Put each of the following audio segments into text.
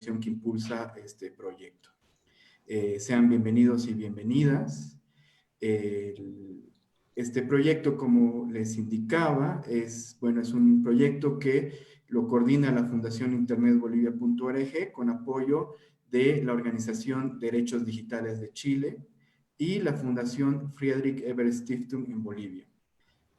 que impulsa este proyecto. Sean bienvenidos y bienvenidas. Este proyecto, como les indicaba, es un proyecto que lo coordina la Fundación internetbolivia.org con apoyo de la Organización Derechos Digitales de Chile y la Fundación Friedrich Ebert Stiftung en Bolivia.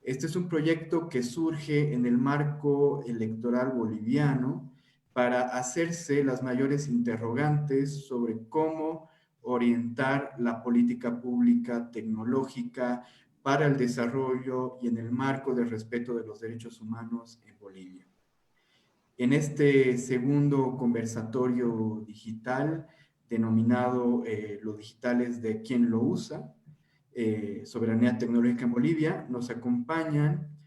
Este es un proyecto que surge en el marco electoral boliviano para hacerse las mayores interrogantes sobre cómo orientar la política pública tecnológica para el desarrollo y en el marco del respeto de los derechos humanos en Bolivia. En este segundo conversatorio digital, denominado Lo digital es de quien lo usa, soberanía tecnológica en Bolivia, nos acompañan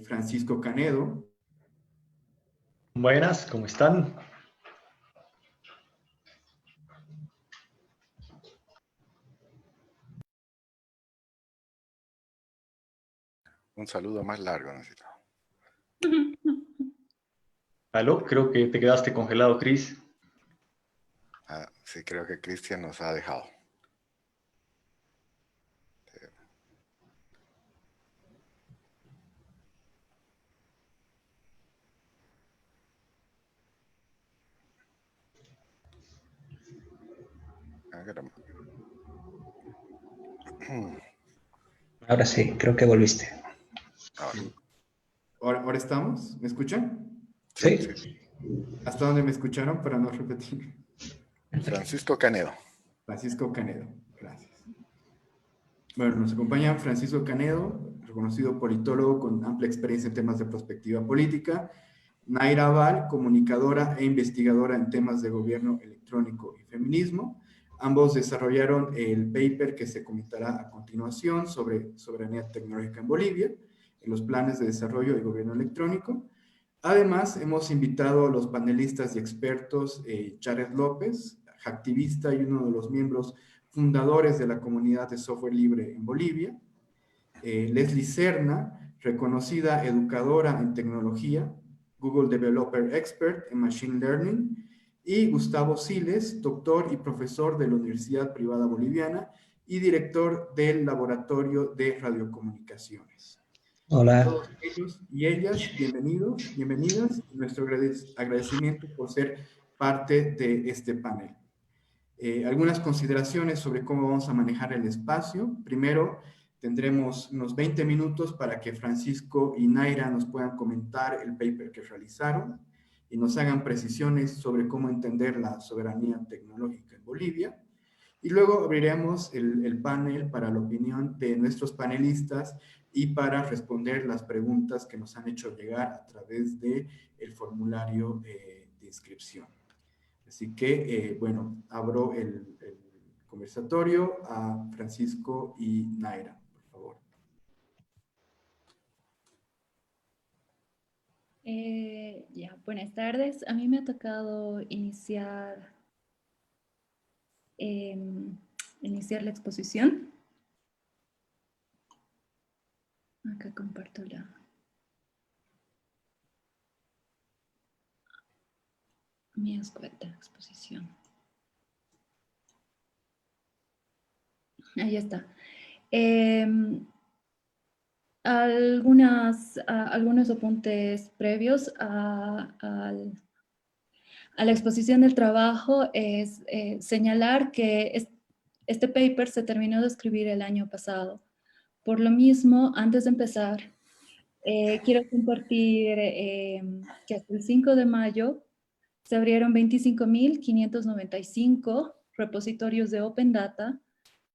Francisco Canedo. Buenas, ¿cómo están? Un saludo más largo necesito. Aló, creo que te quedaste congelado, Chris. Sí, creo que Cristian nos ha dejado. Ahora sí, creo que volviste. Ahora estamos, ¿me escuchan? Sí. ¿Hasta dónde me escucharon para no repetir? Francisco Canedo. Francisco Canedo, gracias. Bueno, nos acompaña Francisco Canedo, reconocido politólogo con amplia experiencia en temas de prospectiva política. Naira Val, comunicadora e investigadora en temas de gobierno electrónico y feminismo. Ambos desarrollaron el paper que se comentará a continuación sobre soberanía tecnológica en Bolivia, en los planes de desarrollo y gobierno electrónico. Además, hemos invitado a los panelistas y expertos Jared López, activista y uno de los miembros fundadores de la comunidad de software libre en Bolivia, Leslie Serna, reconocida educadora en tecnología, Google Developer Expert en Machine Learning, y Gustavo Siles, doctor y profesor de la Universidad Privada Boliviana y director del Laboratorio de Radiocomunicaciones. Hola. A todos ellos y ellas, bienvenidos, bienvenidas, y nuestro agradecimiento por ser parte de este panel. Algunas consideraciones sobre cómo vamos a manejar el espacio. Primero, tendremos unos 20 minutos para que Francisco y Naira nos puedan comentar el paper que realizaron y nos hagan precisiones sobre cómo entender la soberanía tecnológica en Bolivia. Y luego abriremos el panel para la opinión de nuestros panelistas y para responder las preguntas que nos han hecho llegar a través del formulario de inscripción. Así que, abro el conversatorio a Francisco y Naira, por favor. Buenas tardes. A mí me ha tocado iniciar la exposición. Acá comparto mi escueta exposición. Ahí está. Algunos apuntes previos a la exposición del trabajo es señalar que este paper se terminó de escribir el año pasado. Por lo mismo, antes de empezar, quiero compartir que hasta el 5 de mayo se abrieron 25.595 repositorios de Open Data,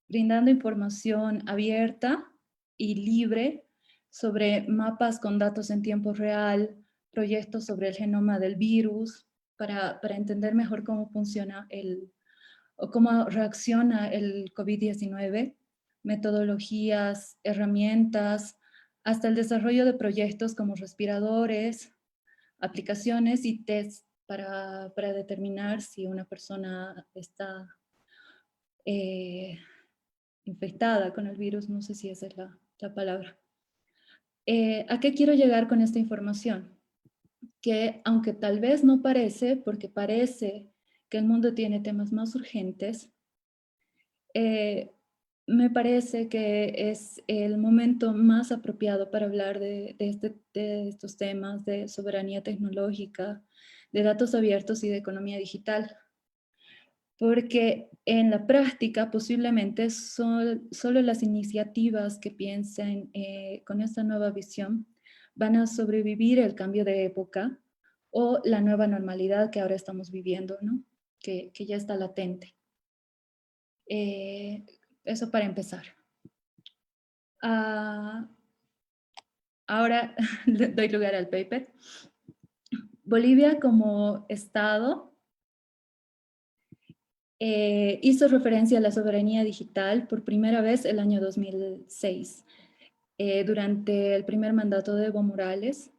brindando información abierta y libre sobre mapas con datos en tiempo real, proyectos sobre el genoma del virus, para entender mejor cómo funciona o cómo reacciona el COVID-19, metodologías, herramientas, hasta el desarrollo de proyectos como respiradores, aplicaciones y tests para determinar si una persona está infectada con el virus, no sé si esa es la palabra. ¿A qué quiero llegar con esta información? Que aunque tal vez no parece, porque parece que el mundo tiene temas más urgentes, me parece que es el momento más apropiado para hablar de estos temas de soberanía tecnológica, de datos abiertos y de economía digital. Porque en la práctica posiblemente solo las iniciativas que piensen con esta nueva visión van a sobrevivir el cambio de época o la nueva normalidad que ahora estamos viviendo, ¿no? Que ya está latente. Eso para empezar. Ahora le doy lugar al paper. Bolivia como Estado hizo referencia a la soberanía digital por primera vez el año 2006, durante el primer mandato de Evo Morales.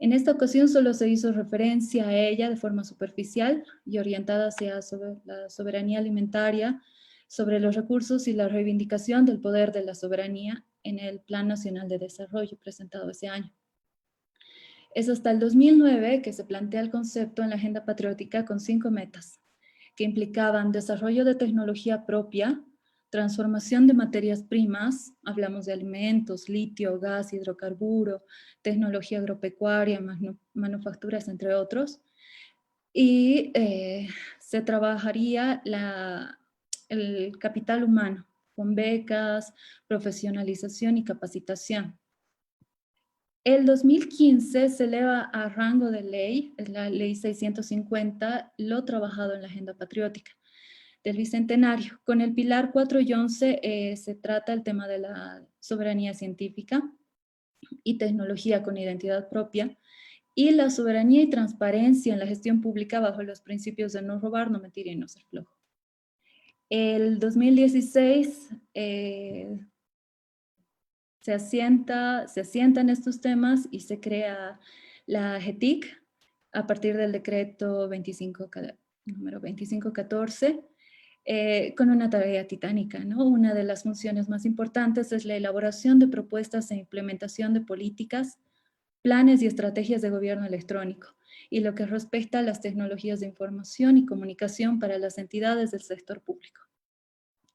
En esta ocasión solo se hizo referencia a ella de forma superficial y orientada hacia la soberanía alimentaria, sobre los recursos y la reivindicación del poder de la soberanía en el Plan Nacional de Desarrollo presentado ese año. Es hasta el 2009 que se plantea el concepto en la Agenda Patriótica con 5 metas, que implicaban desarrollo de tecnología propia, transformación de materias primas, hablamos de alimentos, litio, gas, hidrocarburo, tecnología agropecuaria, manufacturas, entre otros, y se trabajaría el capital humano con becas, profesionalización y capacitación. El 2015 se eleva a rango de ley, es la ley 650, lo trabajado en la Agenda Patriótica del Bicentenario. Con el pilar 4 y 11 se trata el tema de la soberanía científica y tecnología con identidad propia, y la soberanía y transparencia en la gestión pública bajo los principios de no robar, no mentir y no ser flojo. El 2016 se asientan estos temas y se crea la GETIC a partir del decreto número 2514, con una tarea titánica, ¿no? Una de las funciones más importantes es la elaboración de propuestas e implementación de políticas, planes y estrategias de gobierno electrónico, y lo que respecta a las tecnologías de información y comunicación para las entidades del sector público.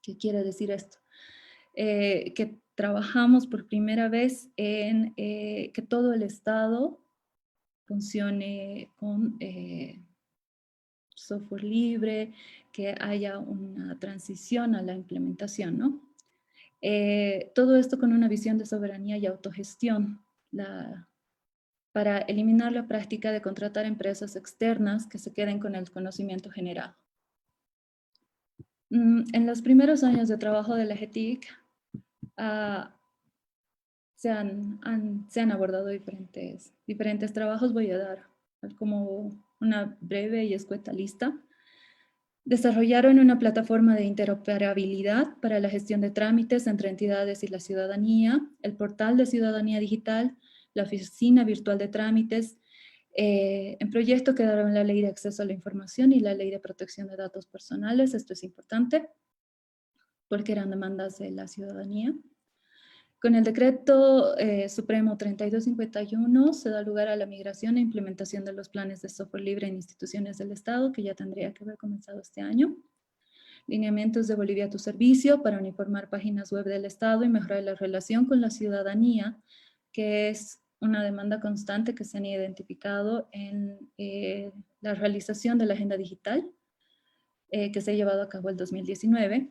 ¿Qué quiere decir esto? Que trabajamos por primera vez en que todo el Estado funcione con software libre, que haya una transición a la implementación, ¿no? Todo esto con una visión de soberanía y autogestión, para eliminar la práctica de contratar empresas externas que se queden con el conocimiento generado. En los primeros años de trabajo de la GETIC, se han abordado diferentes trabajos. Voy a dar como una breve y escueta lista. Desarrollaron una plataforma de interoperabilidad para la gestión de trámites entre entidades y la ciudadanía, el portal de ciudadanía digital, la oficina virtual de trámites. En proyecto quedaron la ley de acceso a la información y la ley de protección de datos personales. Esto es importante porque eran demandas de la ciudadanía. Con el decreto supremo 3251 se da lugar a la migración e implementación de los planes de software libre en instituciones del Estado, que ya tendría que haber comenzado este año. Lineamientos de Bolivia a tu servicio para uniformar páginas web del Estado y mejorar la relación con la ciudadanía, que es una demanda constante que se han identificado en la realización de la agenda digital, que se ha llevado a cabo el 2019.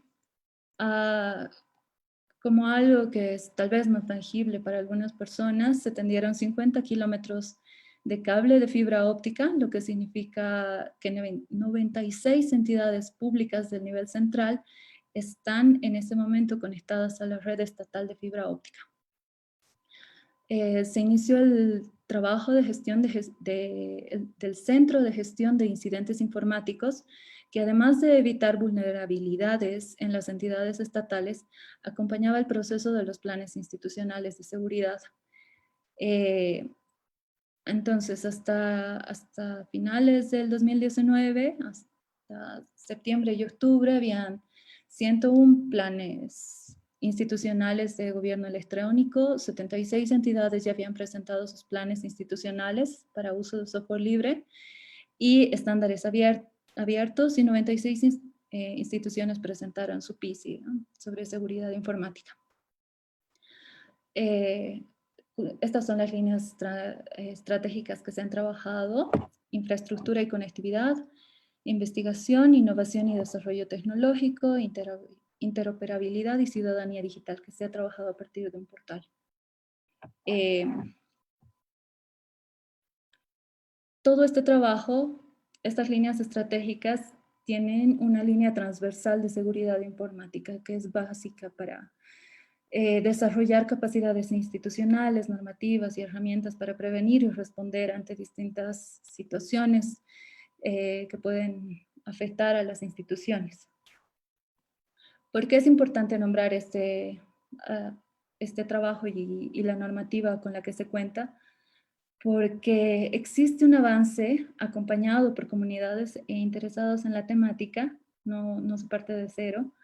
Como algo que es tal vez no tangible para algunas personas, se tendieron 50 kilómetros de cable de fibra óptica, lo que significa que 96 entidades públicas del nivel central están en este momento conectadas a la red estatal de fibra óptica. Se inició el trabajo de gestión del Centro de Gestión de Incidentes Informáticos, que además de evitar vulnerabilidades en las entidades estatales, acompañaba el proceso de los planes institucionales de seguridad. Entonces, hasta finales del 2019, hasta septiembre y octubre, habían 101 planes institucionales de gobierno electrónico. 76 entidades ya habían presentado sus planes institucionales para uso de software libre y estándares abiertos abiertos y 96 instituciones presentaron su PISI, ¿no?, sobre seguridad informática. Estas son las líneas estratégicas que se han trabajado: infraestructura y conectividad, investigación, innovación y desarrollo tecnológico, interoperabilidad y ciudadanía digital, que se ha trabajado a partir de un portal. Todo este trabajo, estas líneas estratégicas, tienen una línea transversal de seguridad informática que es básica para desarrollar capacidades institucionales, normativas y herramientas para prevenir y responder ante distintas situaciones que pueden afectar a las instituciones. ¿Por qué es importante nombrar este trabajo y la normativa con la que se cuenta? Porque existe un avance acompañado por comunidades interesados en la temática, no se parte de cero.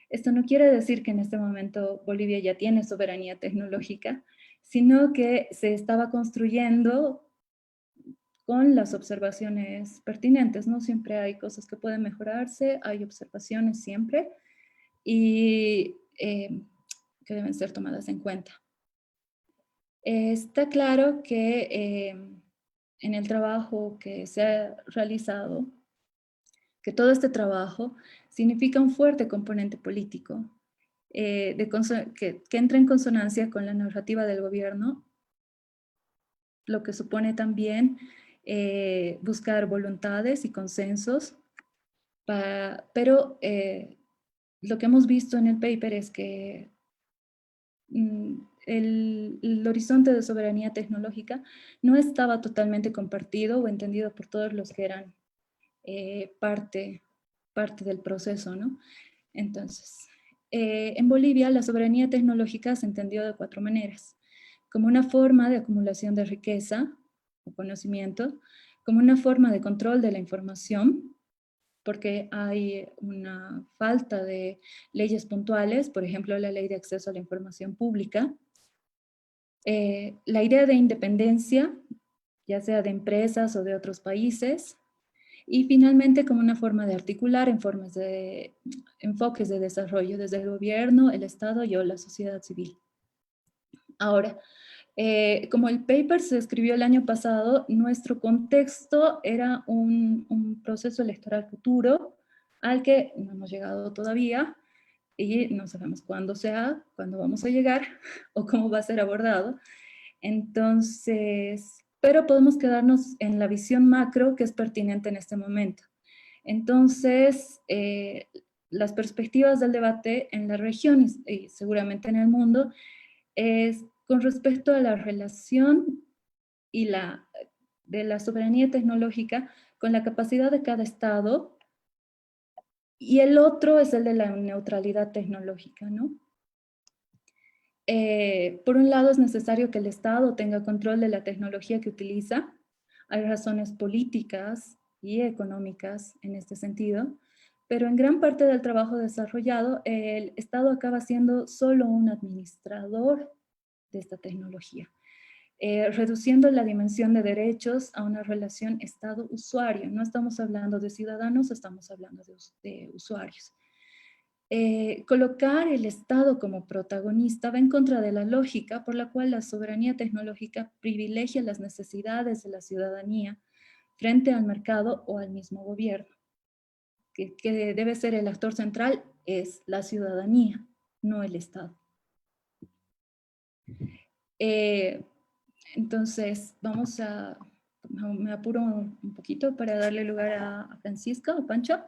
Esto no quiere decir que en este momento Bolivia ya tiene soberanía tecnológica, sino que se estaba construyendo con las observaciones pertinentes, ¿no? Siempre hay cosas que pueden mejorarse, hay observaciones siempre, y que deben ser tomadas en cuenta. Está claro que en el trabajo que se ha realizado, que todo este trabajo significa un fuerte componente político que entra en consonancia con la narrativa del gobierno, lo que supone también buscar voluntades y consensos, pero lo que hemos visto en el paper es que el horizonte de soberanía tecnológica no estaba totalmente compartido o entendido por todos los que eran parte del proceso, ¿no? Entonces, en Bolivia la soberanía tecnológica se entendió de 4 maneras: como una forma de acumulación de riqueza o conocimiento, como una forma de control de la información, porque hay una falta de leyes puntuales, por ejemplo, la Ley de Acceso a la Información Pública. La idea de independencia, ya sea de empresas o de otros países. Y finalmente, como una forma de articular enfoques de desarrollo desde el gobierno, el Estado y o la sociedad civil. Ahora, como el paper se escribió el año pasado, nuestro contexto era un proceso electoral futuro al que no hemos llegado todavía y no sabemos cuándo vamos a llegar o cómo va a ser abordado. Entonces, pero podemos quedarnos en la visión macro que es pertinente en este momento. Entonces, las perspectivas del debate en la región y seguramente en el mundo es con respecto a la relación de la soberanía tecnológica con la capacidad de cada estado, y el otro es el de la neutralidad tecnológica, ¿no? Por un lado, es necesario que el Estado tenga control de la tecnología que utiliza. Hay razones políticas y económicas en este sentido, pero en gran parte del trabajo desarrollado, el Estado acaba siendo solo un administrador de esta tecnología, reduciendo la dimensión de derechos a una relación Estado-usuario. No estamos hablando de ciudadanos, estamos hablando de usuarios. Colocar el Estado como protagonista va en contra de la lógica por la cual la soberanía tecnológica privilegia las necesidades de la ciudadanía frente al mercado o al mismo gobierno. Que debe ser el actor central es la ciudadanía, no el Estado. Entonces, me apuro un poquito para darle lugar a Francisco, a Pancho.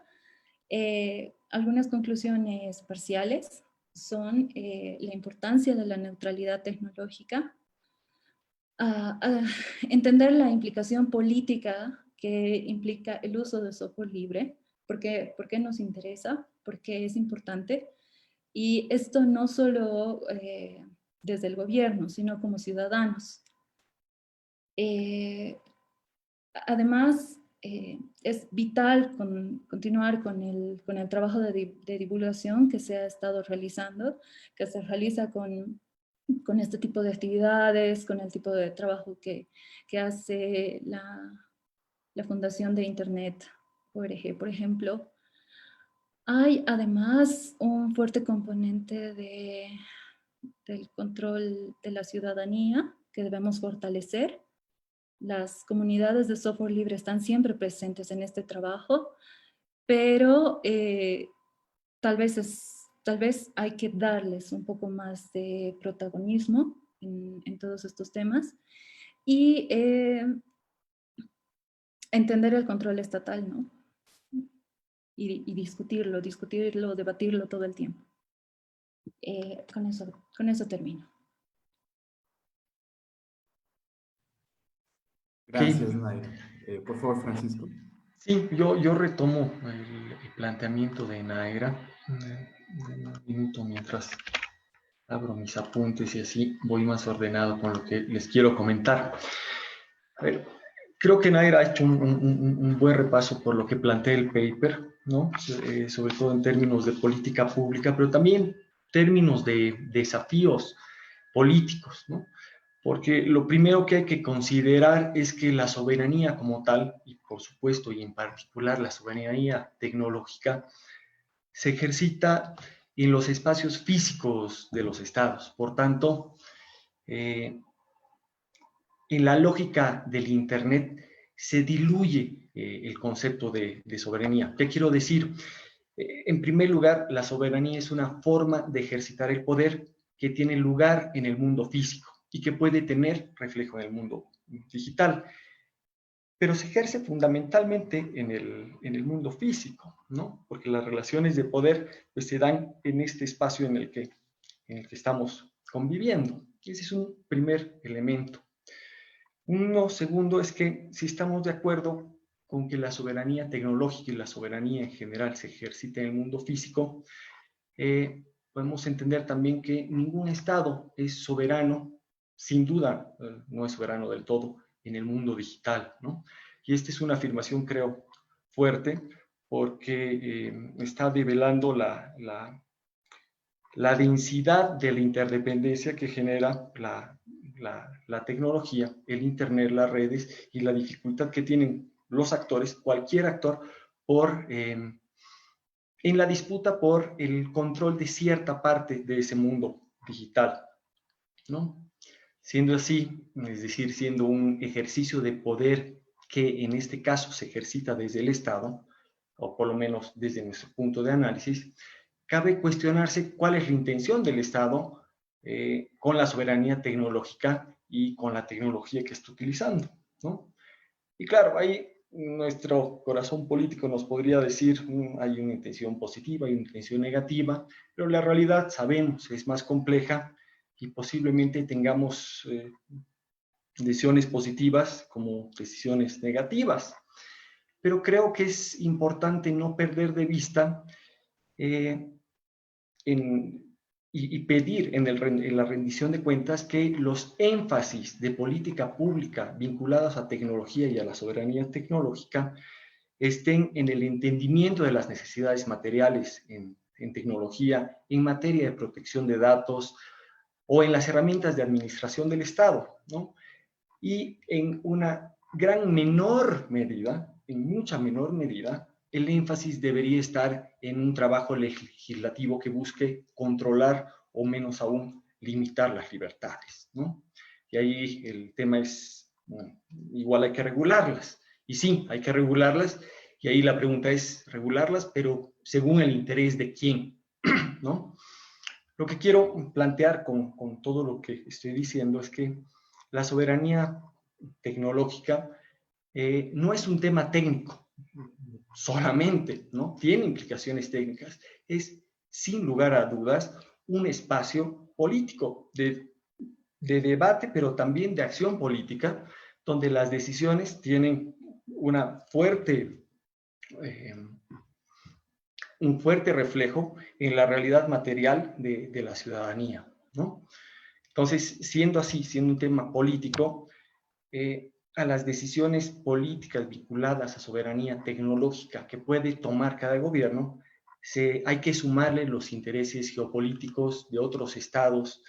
Algunas conclusiones parciales son la importancia de la neutralidad tecnológica, entender la implicación política que implica el uso de software libre, por qué nos interesa, por qué es importante, y esto no solo desde el gobierno, sino como ciudadanos. Además, es vital continuar con el trabajo de divulgación que se ha estado realizando, que se realiza con este tipo de actividades, con el tipo de trabajo que hace la Fundación de Internet ORG, por ejemplo, hay además un fuerte componente del control de la ciudadanía que debemos fortalecer. Las comunidades de software libre están siempre presentes en este trabajo, pero tal vez hay que darles un poco más de protagonismo en todos estos temas y entender el control estatal, ¿no? Y discutirlo, debatirlo todo el tiempo. Con eso termino. Gracias, Naira. Por favor, Francisco. Sí, yo retomo el planteamiento de Naira. Un minuto mientras abro mis apuntes y así voy más ordenado con lo que les quiero comentar. A ver, creo que Naira ha hecho un buen repaso por lo que plantea el paper, ¿no? Sobre todo en términos de política pública, pero también términos de desafíos políticos, ¿no? Porque lo primero que hay que considerar es que la soberanía como tal, y por supuesto, y en particular la soberanía tecnológica, se ejercita en los espacios físicos de los estados. Por tanto, en la lógica del Internet se diluye el concepto de soberanía. ¿Qué quiero decir? En primer lugar, la soberanía es una forma de ejercitar el poder que tiene lugar en el mundo físico y que puede tener reflejo en el mundo digital, pero se ejerce fundamentalmente en el mundo físico, ¿no? Porque las relaciones de poder pues, se dan en este espacio en el que estamos conviviendo. Ese es un primer elemento. Uno segundo es que si estamos de acuerdo con que la soberanía tecnológica y la soberanía en general se ejercita en el mundo físico, podemos entender también que ningún Estado es soberano, sin duda, no es soberano del todo en el mundo digital, ¿no? Y esta es una afirmación, creo, fuerte, porque está develando la densidad de la interdependencia que genera la tecnología, el Internet, las redes y la dificultad que tienen los actores, cualquier actor, en la disputa por el control de cierta parte de ese mundo digital, ¿no? Siendo así, es decir, siendo un ejercicio de poder que en este caso se ejercita desde el Estado, o por lo menos desde nuestro punto de análisis, cabe cuestionarse cuál es la intención del Estado con la soberanía tecnológica y con la tecnología que está utilizando, ¿no? Y claro, ahí nuestro corazón político nos podría decir hay una intención positiva, hay una intención negativa, pero la realidad, sabemos, es más compleja y posiblemente tengamos decisiones positivas como decisiones negativas. Pero creo que es importante no perder de vista y pedir en la rendición de cuentas que los énfasis de política pública vinculados a tecnología y a la soberanía tecnológica estén en el entendimiento de las necesidades materiales en tecnología, en materia de protección de datos o en las herramientas de administración del Estado, ¿no? Y en una gran menor medida, en mucha menor medida, el énfasis debería estar en un trabajo legislativo que busque controlar o menos aún limitar las libertades, ¿no? Y ahí el tema es, bueno, igual hay que regularlas. Y sí, hay que regularlas. Y ahí la pregunta es regularlas, pero según el interés de quién, ¿no? Lo que quiero plantear con todo lo que estoy diciendo es que la soberanía tecnológica no es un tema técnico solamente, ¿no? Tiene implicaciones técnicas. Es, sin lugar a dudas, un espacio político de debate, pero también de acción política, donde las decisiones tienen un fuerte reflejo en la realidad material de la ciudadanía, ¿no? Entonces, siendo así, siendo un tema político, a las decisiones políticas vinculadas a soberanía tecnológica que puede tomar cada gobierno, hay que sumarle los intereses geopolíticos de otros estados,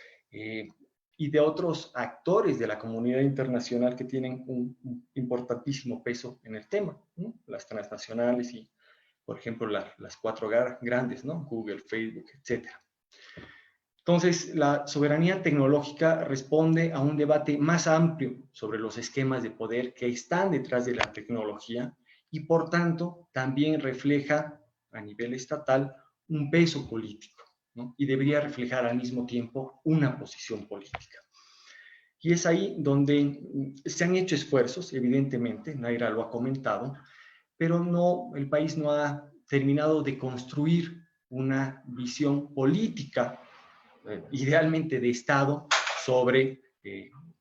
y de otros actores de la comunidad internacional que tienen un importantísimo peso en el tema, ¿no? Las transnacionales y, por ejemplo, las cuatro grandes, ¿no? Google, Facebook, etc. Entonces, la soberanía tecnológica responde a un debate más amplio sobre los esquemas de poder que están detrás de la tecnología y, por tanto, también refleja a nivel estatal un peso político, ¿no? Y debería reflejar al mismo tiempo una posición política. Y es ahí donde se han hecho esfuerzos, evidentemente, Naira lo ha comentado, pero el país no ha terminado de construir una visión política, idealmente de Estado, sobre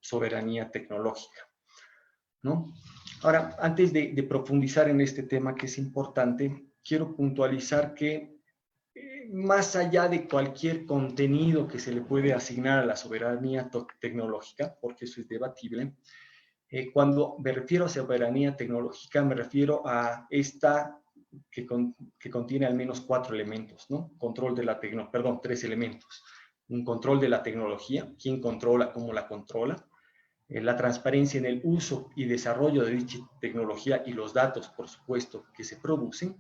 soberanía tecnológica, ¿no? Ahora, antes de profundizar en este tema que es importante, quiero puntualizar que más allá de cualquier contenido que se le puede asignar a la soberanía tecnológica, porque eso es debatible, cuando me refiero a soberanía tecnológica, me refiero a esta que contiene al menos 4 elementos, ¿no? Control de la tecnología, perdón, 3 elementos. Un control de la tecnología, quién controla, cómo la controla, la transparencia en el uso y desarrollo de dicha tecnología y los datos, por supuesto, que se producen,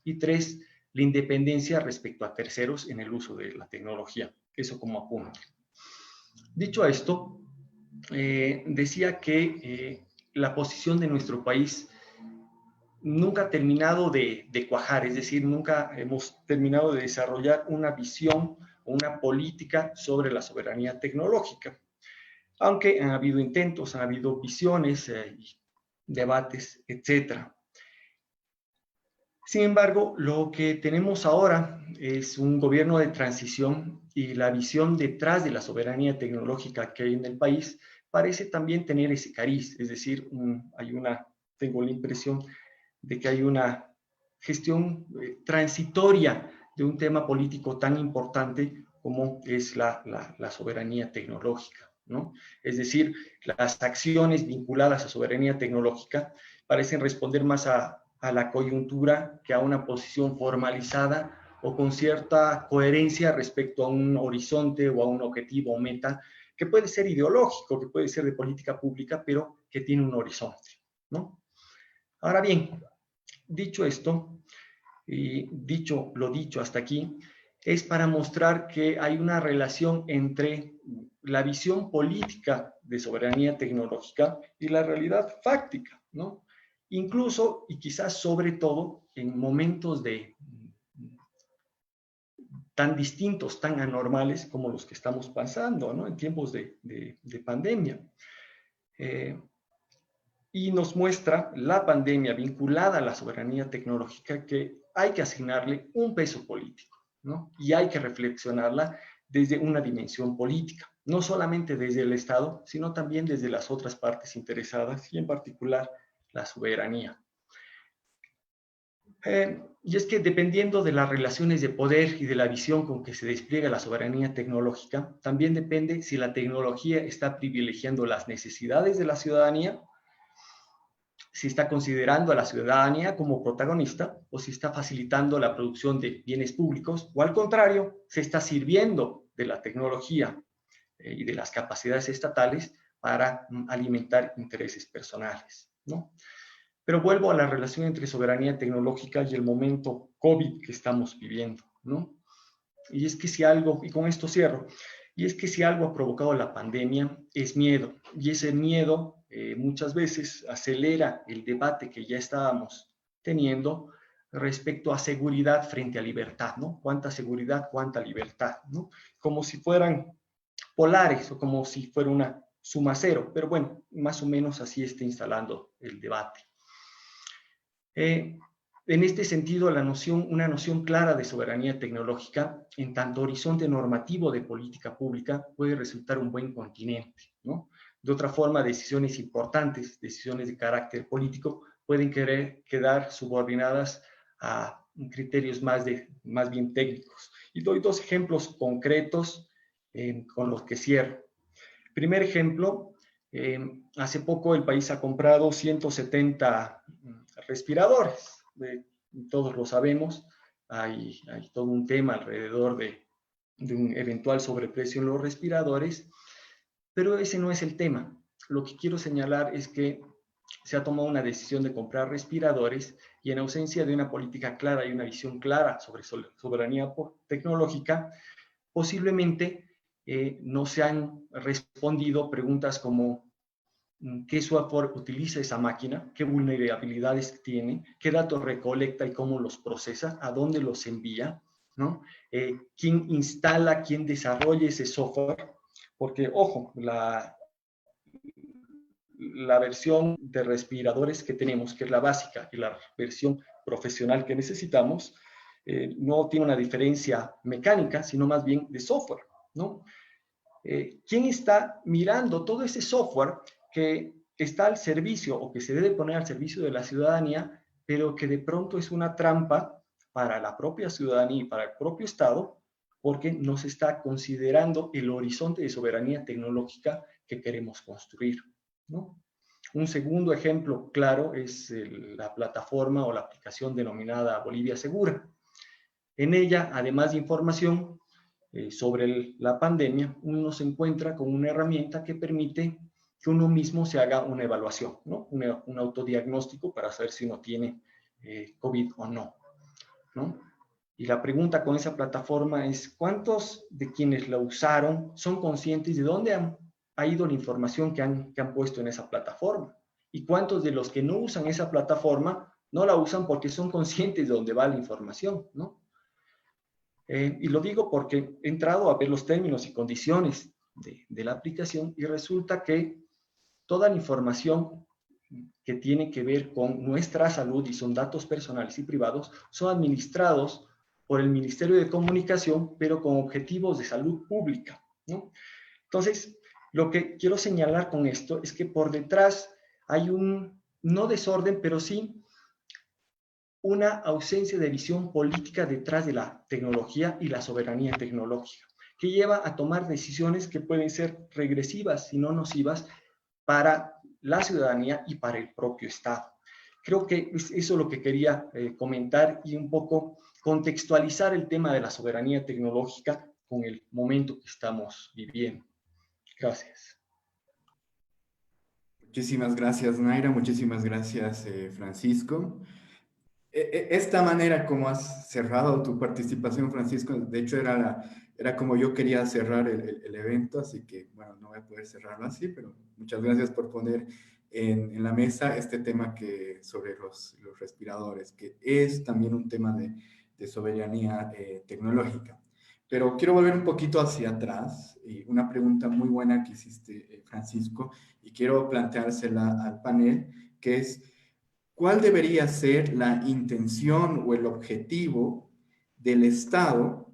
y 3, la independencia respecto a terceros en el uso de la tecnología. Eso como apunte. Dicho esto, decía que la posición de nuestro país nunca ha terminado de cuajar, es decir, nunca hemos terminado de desarrollar una visión o una política sobre la soberanía tecnológica. Aunque han habido intentos, han habido visiones, debates, etc. Sin embargo, lo que tenemos ahora es un gobierno de transición y la visión detrás de la soberanía tecnológica que hay en el país parece también tener ese cariz, es decir, tengo la impresión de que hay una gestión transitoria de un tema político tan importante como es la soberanía tecnológica, ¿no? Es decir, las acciones vinculadas a soberanía tecnológica parecen responder más a la coyuntura que a una posición formalizada o con cierta coherencia respecto a un horizonte o a un objetivo o meta que puede ser ideológico, que puede ser de política pública, pero que tiene un horizonte, ¿no? Ahora bien, dicho esto, y lo dicho hasta aquí, es para mostrar que hay una relación entre la visión política de soberanía tecnológica y la realidad fáctica, ¿no? Incluso, y quizás sobre todo, en momentos tan distintos, tan anormales como los que estamos pasando, ¿no? En tiempos de pandemia. Y nos muestra la pandemia vinculada a la soberanía tecnológica que hay que asignarle un peso político, ¿no? Y hay que reflexionarla desde una dimensión política, no solamente desde el Estado, sino también desde las otras partes interesadas y en particular la soberanía. Y es que dependiendo de las relaciones de poder y de la visión con que se despliega la soberanía tecnológica, también depende si la tecnología está privilegiando las necesidades de la ciudadanía, si está considerando a la ciudadanía como protagonista o si está facilitando la producción de bienes públicos o al contrario, se está sirviendo de la tecnología y de las capacidades estatales para alimentar intereses personales, ¿no? Pero vuelvo a la relación entre soberanía tecnológica y el momento COVID que estamos viviendo, ¿no? Y es que si algo, y con esto cierro, y es que si algo ha provocado la pandemia es miedo, y ese miedo muchas veces acelera el debate que ya estábamos teniendo respecto a seguridad frente a libertad, ¿no? ¿Cuánta seguridad, cuánta libertad, ¿no? Como si fueran polares o como si fuera una suma cero, pero bueno, más o menos así está instalando el debate. En este sentido, una noción clara de soberanía tecnológica, en tanto horizonte normativo de política pública, puede resultar un buen continente, ¿no? De otra forma, decisiones importantes, decisiones de carácter político, pueden quedar subordinadas a criterios más bien técnicos. Y doy 2 ejemplos concretos con los que cierro. Primer ejemplo, hace poco el país ha comprado 170 respiradores. Todos lo sabemos, hay todo un tema alrededor de un eventual sobreprecio en los respiradores Pero ese no es el tema. Lo que quiero señalar es que se ha tomado una decisión de comprar respiradores y en ausencia de una política clara y una visión clara sobre soberanía tecnológica, posiblemente no se han respondido preguntas como qué software utiliza esa máquina, qué vulnerabilidades tiene, qué datos recolecta y cómo los procesa, a dónde los envía, ¿no? Quién instala, quién desarrolla ese software, porque, ojo, la versión de respiradores que tenemos, que es la básica, y la versión profesional que necesitamos, no tiene una diferencia mecánica, sino más bien de software, ¿no? ¿Quién está mirando todo ese software que está al servicio o que se debe poner al servicio de la ciudadanía, pero que de pronto es una trampa para la propia ciudadanía y para el propio Estado, porque no se está considerando el horizonte de soberanía tecnológica que queremos construir, ¿no? Un segundo ejemplo claro es la plataforma o la aplicación denominada Bolivia Segura. En ella, además de información sobre la pandemia, uno se encuentra con una herramienta que permite que uno mismo se haga una evaluación, ¿no? Un autodiagnóstico para saber si uno tiene COVID o no, ¿no? Y la pregunta con esa plataforma es, ¿cuántos de quienes la usaron son conscientes de dónde ha ido la información que han puesto en esa plataforma? ¿Y cuántos de los que no usan esa plataforma no la usan porque son conscientes de dónde va la información, ¿no? Y lo digo porque he entrado a ver los términos y condiciones de la aplicación y resulta que toda la información que tiene que ver con nuestra salud y son datos personales y privados son administrados por el Ministerio de Comunicación, pero con objetivos de salud pública, ¿no? Entonces, lo que quiero señalar con esto es que por detrás hay un, no desorden, pero sí una ausencia de visión política detrás de la tecnología y la soberanía tecnológica, que lleva a tomar decisiones que pueden ser regresivas y no nocivas para la ciudadanía y para el propio Estado. Creo que eso es lo que quería comentar y un poco contextualizar el tema de la soberanía tecnológica con el momento que estamos viviendo. Gracias. Muchísimas gracias, Naira. Muchísimas gracias, Francisco. Esta manera como has cerrado tu participación, Francisco, de hecho era como yo quería cerrar el evento, así que, bueno, no voy a poder cerrarlo así, pero muchas gracias por poner en la mesa este tema sobre los respiradores, que es también un tema de soberanía tecnológica. Pero quiero volver un poquito hacia atrás, y una pregunta muy buena que hiciste, Francisco, y quiero planteársela al panel, que es, ¿cuál debería ser la intención o el objetivo del Estado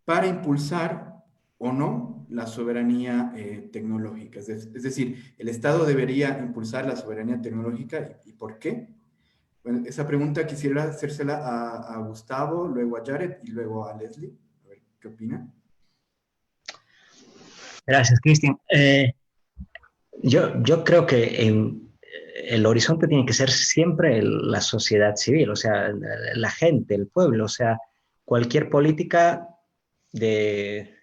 para impulsar o no la soberanía tecnológica? Es decir, ¿el Estado debería impulsar la soberanía tecnológica y por qué? Bueno, esa pregunta quisiera hacérsela a Gustavo, luego a Jared y luego a Leslie. A ver, ¿qué opina? Gracias, Cristian. Yo creo que el horizonte tiene que ser siempre la sociedad civil, o sea, la gente, el pueblo, o sea, cualquier política de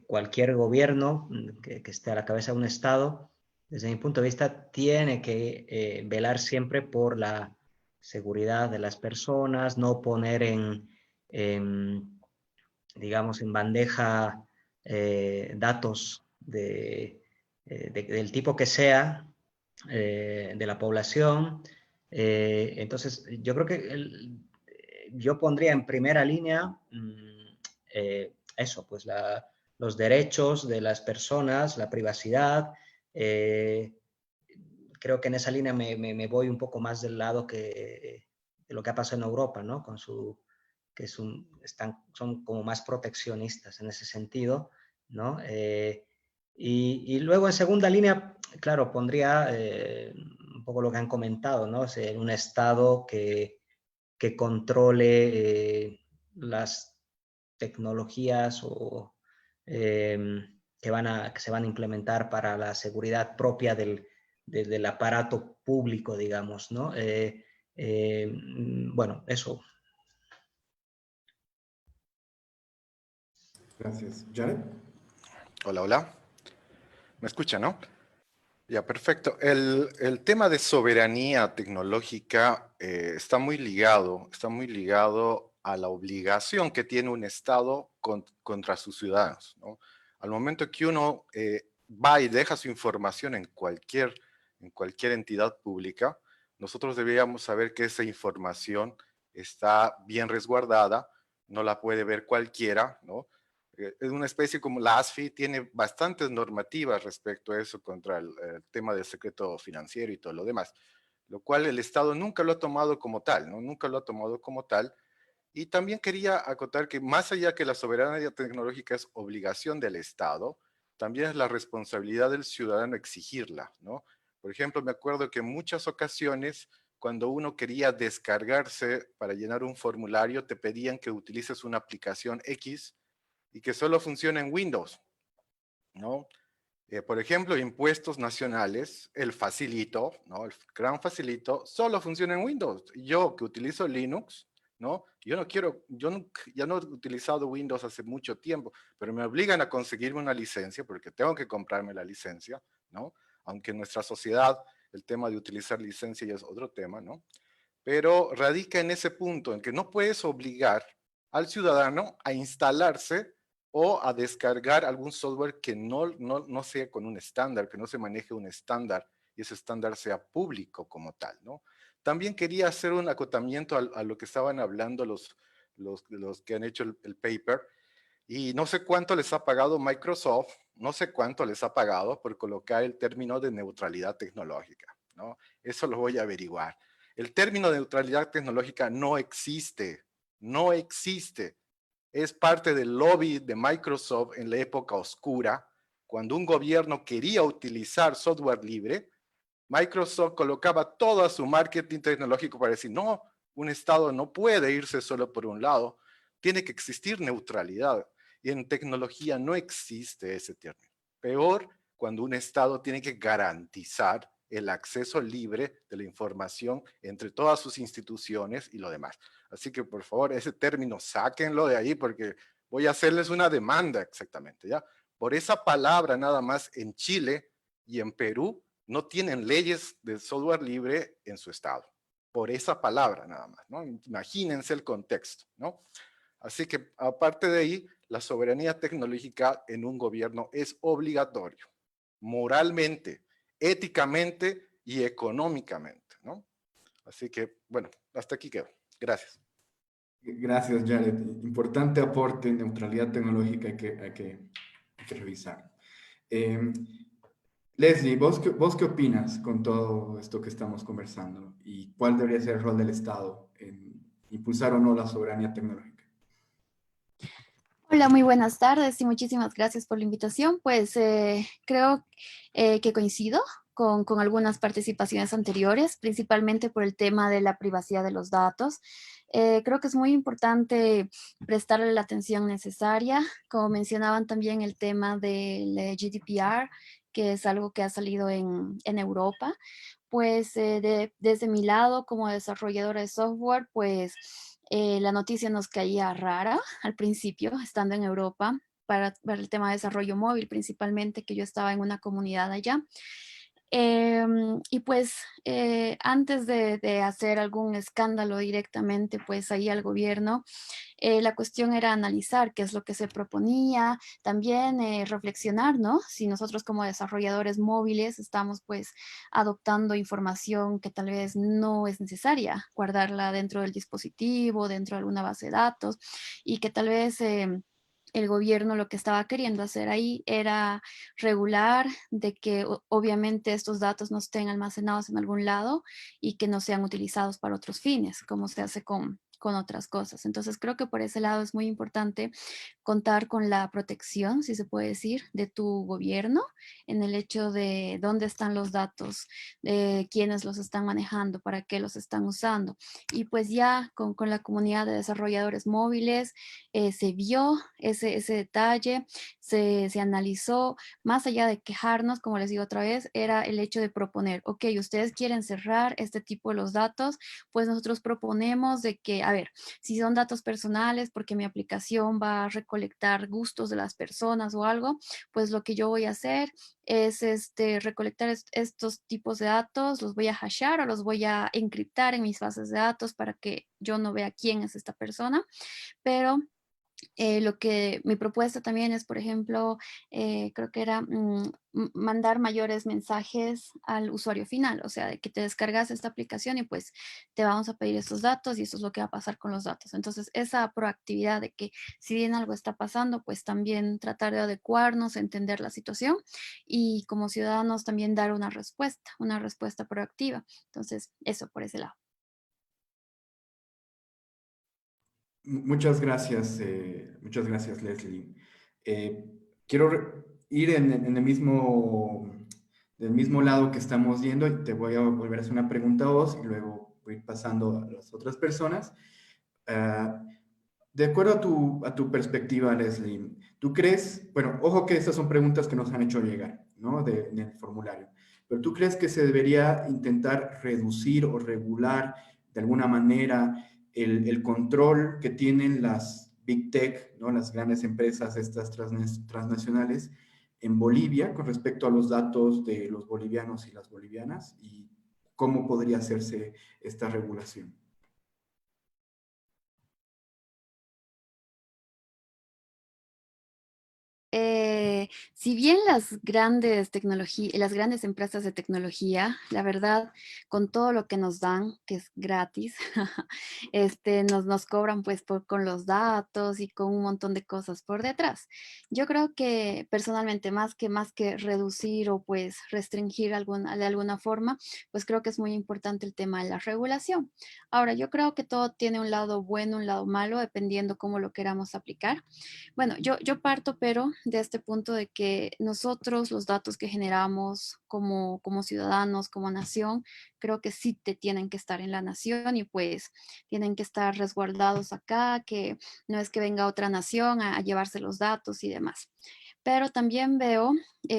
cualquier gobierno que esté a la cabeza de un Estado, desde mi punto de vista, tiene que velar siempre por la seguridad de las personas, no poner digamos, en bandeja datos del tipo que sea de la población. Entonces, yo creo que yo pondría en primera línea eso, pues los derechos de las personas, la privacidad. Creo que en esa línea me voy un poco más del lado de lo que ha pasado en Europa, ¿no? Con que son como más proteccionistas en ese sentido, ¿no? Y luego en segunda línea, claro, pondría un poco lo que han comentado, ¿no? O sea, un Estado que controle las tecnologías que se van a implementar para la seguridad propia del aparato público, digamos, ¿no? Bueno, eso. Gracias. ¿Jared? Hola, hola. ¿Me escucha, no? Ya, perfecto. El tema de soberanía tecnológica está muy ligado a la obligación que tiene un Estado contra sus ciudadanos, ¿no? Al momento que uno va y deja su información en cualquier entidad pública, nosotros deberíamos saber que esa información está bien resguardada, no la puede ver cualquiera, ¿no? Es una especie como la ASFI, tiene bastantes normativas respecto a eso contra el tema del secreto financiero y todo lo demás, lo cual el Estado nunca lo ha tomado como tal, ¿no? Nunca lo ha tomado como tal. Y también quería acotar que más allá que la soberanía tecnológica es obligación del Estado, también es la responsabilidad del ciudadano exigirla, ¿no? Por ejemplo, me acuerdo que en muchas ocasiones, cuando uno quería descargarse para llenar un formulario, te pedían que utilices una aplicación X y que solo funciona en Windows, ¿no? Por ejemplo, impuestos nacionales, el Facilito, ¿no? El gran Facilito, solo funciona en Windows. Yo que utilizo Linux, ¿no? Yo no quiero, ya no he utilizado Windows hace mucho tiempo, pero me obligan a conseguirme una licencia porque tengo que comprarme la licencia, ¿no? Aunque en nuestra sociedad el tema de utilizar licencia ya es otro tema, ¿no? Pero radica en ese punto en que no puedes obligar al ciudadano a instalarse o a descargar algún software que no sea con un estándar, que no se maneje un estándar y ese estándar sea público como tal, ¿no? También quería hacer un acotamiento a lo que estaban hablando los que han hecho el paper, y no sé cuánto les ha pagado Microsoft, no sé cuánto les ha pagado por colocar el término de neutralidad tecnológica, ¿no? Eso lo voy a averiguar. El término de neutralidad tecnológica no existe, no existe. Es parte del lobby de Microsoft en la época oscura, cuando un gobierno quería utilizar software libre. Microsoft colocaba todo su marketing tecnológico para decir, no, un Estado no puede irse solo por un lado, tiene que existir neutralidad. Y en tecnología no existe ese término. Peor cuando un Estado tiene que garantizar el acceso libre de la información entre todas sus instituciones y lo demás. Así que por favor, ese término sáquenlo de ahí porque voy a hacerles una demanda exactamente, ¿ya? Por esa palabra nada más en Chile y en Perú no tienen leyes de software libre en su estado. Por esa palabra nada más, ¿no? Imagínense el contexto, ¿no? Así que aparte de ahí, la soberanía tecnológica en un gobierno es obligatorio, moralmente, éticamente y económicamente, ¿no? Así que, bueno, hasta aquí quedo. Gracias. Gracias, Jared. Importante aporte en neutralidad tecnológica hay que revisar. Leslie, ¿vos qué opinas con todo esto que estamos conversando? ¿Y cuál debería ser el rol del Estado en impulsar o no la soberanía tecnológica? Hola, muy buenas tardes y muchísimas gracias por la invitación. Pues creo que coincido con algunas participaciones anteriores, principalmente por el tema de la privacidad de los datos. Creo que es muy importante prestarle la atención necesaria. Como mencionaban también el tema del GDPR, que es algo que ha salido en Europa. Pues desde mi lado como desarrolladora de software, pues la noticia nos caía rara al principio, estando en Europa, para el tema de desarrollo móvil principalmente, que yo estaba en una comunidad allá. Y pues antes de hacer algún escándalo directamente, pues ahí al gobierno, la cuestión era analizar qué es lo que se proponía, también reflexionar, ¿no? Si nosotros como desarrolladores móviles estamos pues adoptando información que tal vez no es necesaria guardarla dentro del dispositivo, dentro de alguna base de datos, y que tal vez el gobierno lo que estaba queriendo hacer ahí era regular de que obviamente estos datos no estén almacenados en algún lado y que no sean utilizados para otros fines, como se hace con otras cosas. Entonces creo que por ese lado es muy importante contar con la protección, si se puede decir, de tu gobierno en el hecho de dónde están los datos, de quiénes los están manejando, para qué los están usando. Y pues ya con la comunidad de desarrolladores móviles se vio ese detalle, se analizó, más allá de quejarnos, como les digo otra vez, era el hecho de proponer, ok, ustedes quieren cerrar este tipo de los datos, pues nosotros proponemos de que a ver, si son datos personales, porque mi aplicación va a recolectar gustos de las personas o algo, pues lo que yo voy a hacer es recolectar estos tipos de datos, los voy a hashear o los voy a encriptar en mis bases de datos para que yo no vea quién es esta persona, pero lo que mi propuesta también es, por ejemplo, creo que era mandar mayores mensajes al usuario final, o sea, de que te descargas esta aplicación y pues te vamos a pedir estos datos y eso es lo que va a pasar con los datos. Entonces, esa proactividad de que si bien algo está pasando, pues también tratar de adecuarnos, entender la situación y como ciudadanos también dar una respuesta proactiva. Entonces, eso por ese lado. Muchas gracias, Leslie. Quiero ir en el mismo lado que estamos yendo y te voy a volver a hacer una pregunta a vos y luego voy a ir pasando a las otras personas. Ah, de acuerdo a tu perspectiva, Leslie, ¿tú crees, bueno, ojo que estas son preguntas que nos han hecho llegar, ¿no? En el formulario, pero ¿tú crees que se debería intentar reducir o regular de alguna manera el control que tienen las Big Tech, ¿no? Las grandes empresas, estas transnacionales, en Bolivia con respecto a los datos de los bolivianos y las bolivianas? ¿Y cómo podría hacerse esta regulación? Si bien las las grandes empresas de tecnología, la verdad, con todo lo que nos dan, que es gratis, nos cobran pues con los datos y con un montón de cosas por detrás. Yo creo que personalmente, más que reducir o pues restringir de alguna forma, pues creo que es muy importante el tema de la regulación. Ahora, yo creo que todo tiene un lado bueno, un lado malo, dependiendo cómo lo queramos aplicar. Bueno, yo parto, pero de este punto de que nosotros los datos que generamos como ciudadanos, como nación, creo que sí te tienen que estar en la nación y pues tienen que estar resguardados acá, que no es que venga otra nación a llevarse los datos y demás. Pero también veo,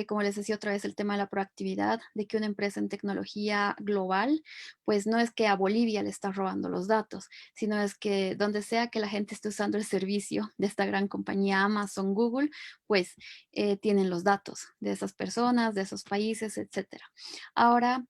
como les decía otra vez, el tema de la proactividad, de que una empresa en tecnología global, pues no es que a Bolivia le está robando los datos, sino es que donde sea que la gente esté usando el servicio de esta gran compañía Amazon, Google, pues tienen los datos de esas personas, de esos países, etcétera. Ahora,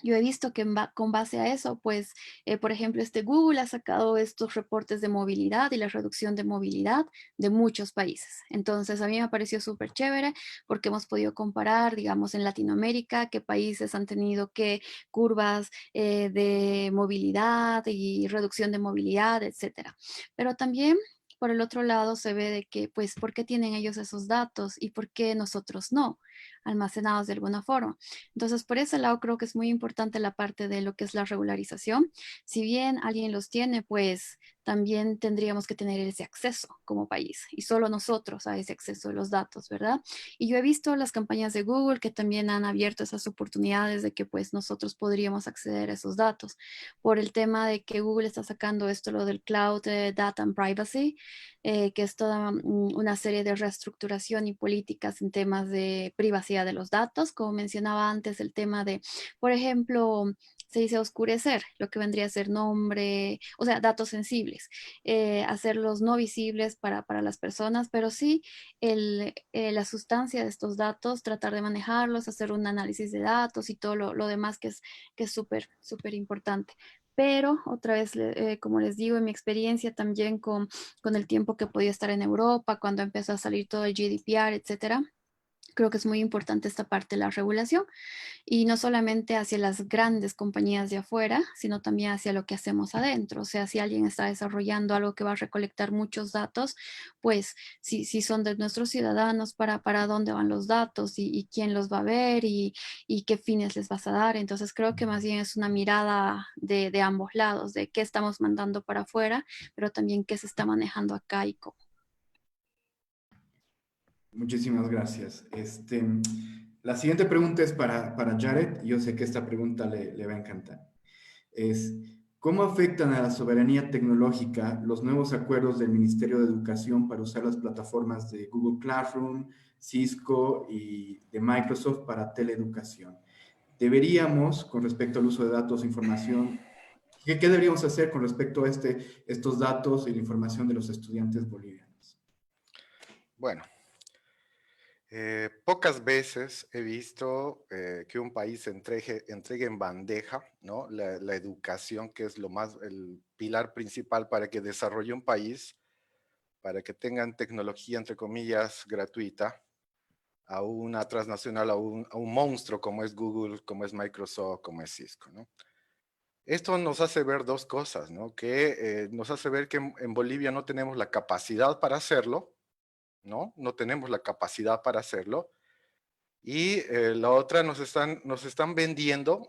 yo he visto que con base a eso, pues, por ejemplo, Google ha sacado estos reportes de movilidad y la reducción de movilidad de muchos países. Entonces, a mí me pareció súper chévere porque hemos podido comparar, digamos, en Latinoamérica, qué países han tenido qué curvas de movilidad y reducción de movilidad, etcétera. Pero también por el otro lado se ve de que, pues, ¿por qué tienen ellos esos datos y por qué nosotros no, almacenados de alguna forma? Entonces, por ese lado creo que es muy importante la parte de lo que es la regularización. Si bien alguien los tiene, pues también tendríamos que tener ese acceso como país y solo nosotros a ese acceso de los datos, ¿verdad? Y yo he visto las campañas de Google que también han abierto esas oportunidades de que pues nosotros podríamos acceder a esos datos por el tema de que Google está sacando esto, lo del Cloud Data and Privacy, que es toda una serie de reestructuración y políticas en temas de privacidad de los datos, como mencionaba antes, el tema de, por ejemplo, se dice oscurecer, lo que vendría a ser nombre, o sea, datos sensibles, hacerlos no visibles para las personas, pero sí la sustancia de estos datos, tratar de manejarlos, hacer un análisis de datos y todo lo demás que es súper, súper importante. Pero otra vez, como les digo, en mi experiencia también con el tiempo que podía estar en Europa, cuando empezó a salir todo el GDPR, etcétera, creo que es muy importante esta parte de la regulación y no solamente hacia las grandes compañías de afuera, sino también hacia lo que hacemos adentro. O sea, si alguien está desarrollando algo que va a recolectar muchos datos, pues si son de nuestros ciudadanos, para dónde van los datos y quién los va a ver y qué fines les vas a dar. Entonces creo que más bien es una mirada de ambos lados, de qué estamos mandando para afuera, pero también qué se está manejando acá y cómo. Muchísimas gracias. La siguiente pregunta es para Jared. Yo sé que esta pregunta le va a encantar. Es, ¿cómo afectan a la soberanía tecnológica los nuevos acuerdos del Ministerio de Educación para usar las plataformas de Google Classroom, Cisco y de Microsoft para teleeducación? ¿Deberíamos, con respecto al uso de datos e información, ¿Qué deberíamos hacer con respecto a estos datos y la información de los estudiantes bolivianos? Bueno, pocas veces he visto que un país entregue en bandeja, ¿no? La educación, que es el pilar principal para que desarrolle un país, para que tengan tecnología, entre comillas, gratuita, a una transnacional, a un monstruo como es Google, como es Microsoft, como es Cisco, ¿no? Esto nos hace ver dos cosas, ¿no? Que nos hace ver que en Bolivia no tenemos la capacidad para hacerlo, ¿no? No tenemos la capacidad para hacerlo. Y la otra, nos están vendiendo,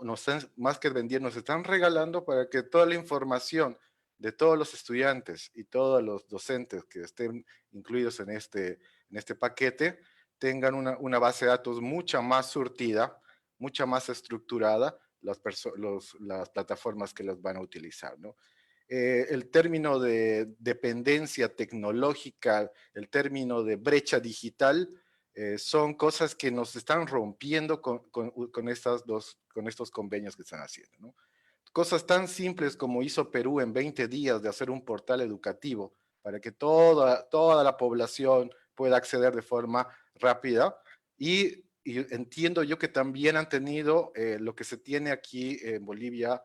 más que vendiendo, nos están regalando para que toda la información de todos los estudiantes y todos los docentes que estén incluidos en este paquete tengan una base de datos mucha más surtida, mucha más estructurada, las plataformas que las van a utilizar, ¿no? El término de dependencia tecnológica, el término de brecha digital, son cosas que nos están rompiendo con estos convenios que están haciendo, ¿no? Cosas tan simples como hizo Perú en 20 días de hacer un portal educativo para que toda la población pueda acceder de forma rápida. Y entiendo yo que también han tenido lo que se tiene aquí en Bolivia,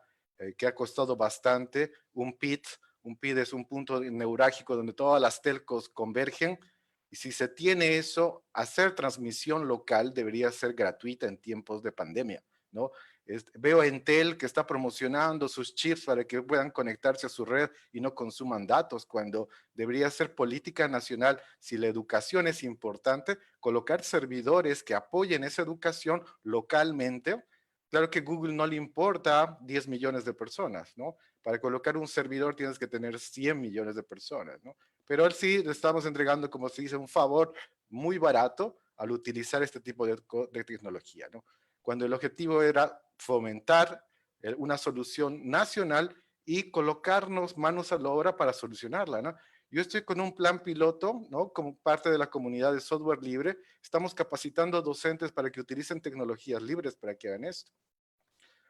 que ha costado bastante, un PIT. Un PIT es un punto neurálgico donde todas las telcos convergen. Y si se tiene eso, hacer transmisión local debería ser gratuita en tiempos de pandemia, ¿no? Veo a Entel que está promocionando sus chips para que puedan conectarse a su red y no consuman datos, cuando debería ser política nacional. Si la educación es importante, colocar servidores que apoyen esa educación localmente. Claro que Google no le importa 10 millones de personas, ¿no? Para colocar un servidor tienes que tener 100 millones de personas, ¿no? Pero él sí le estamos entregando, como se dice, un favor muy barato al utilizar este tipo de tecnología, ¿no? Cuando el objetivo era fomentar una solución nacional y colocarnos manos a la obra para solucionarla, ¿no? Yo estoy con un plan piloto, ¿no? Como parte de la comunidad de software libre, estamos capacitando a docentes para que utilicen tecnologías libres para que hagan esto.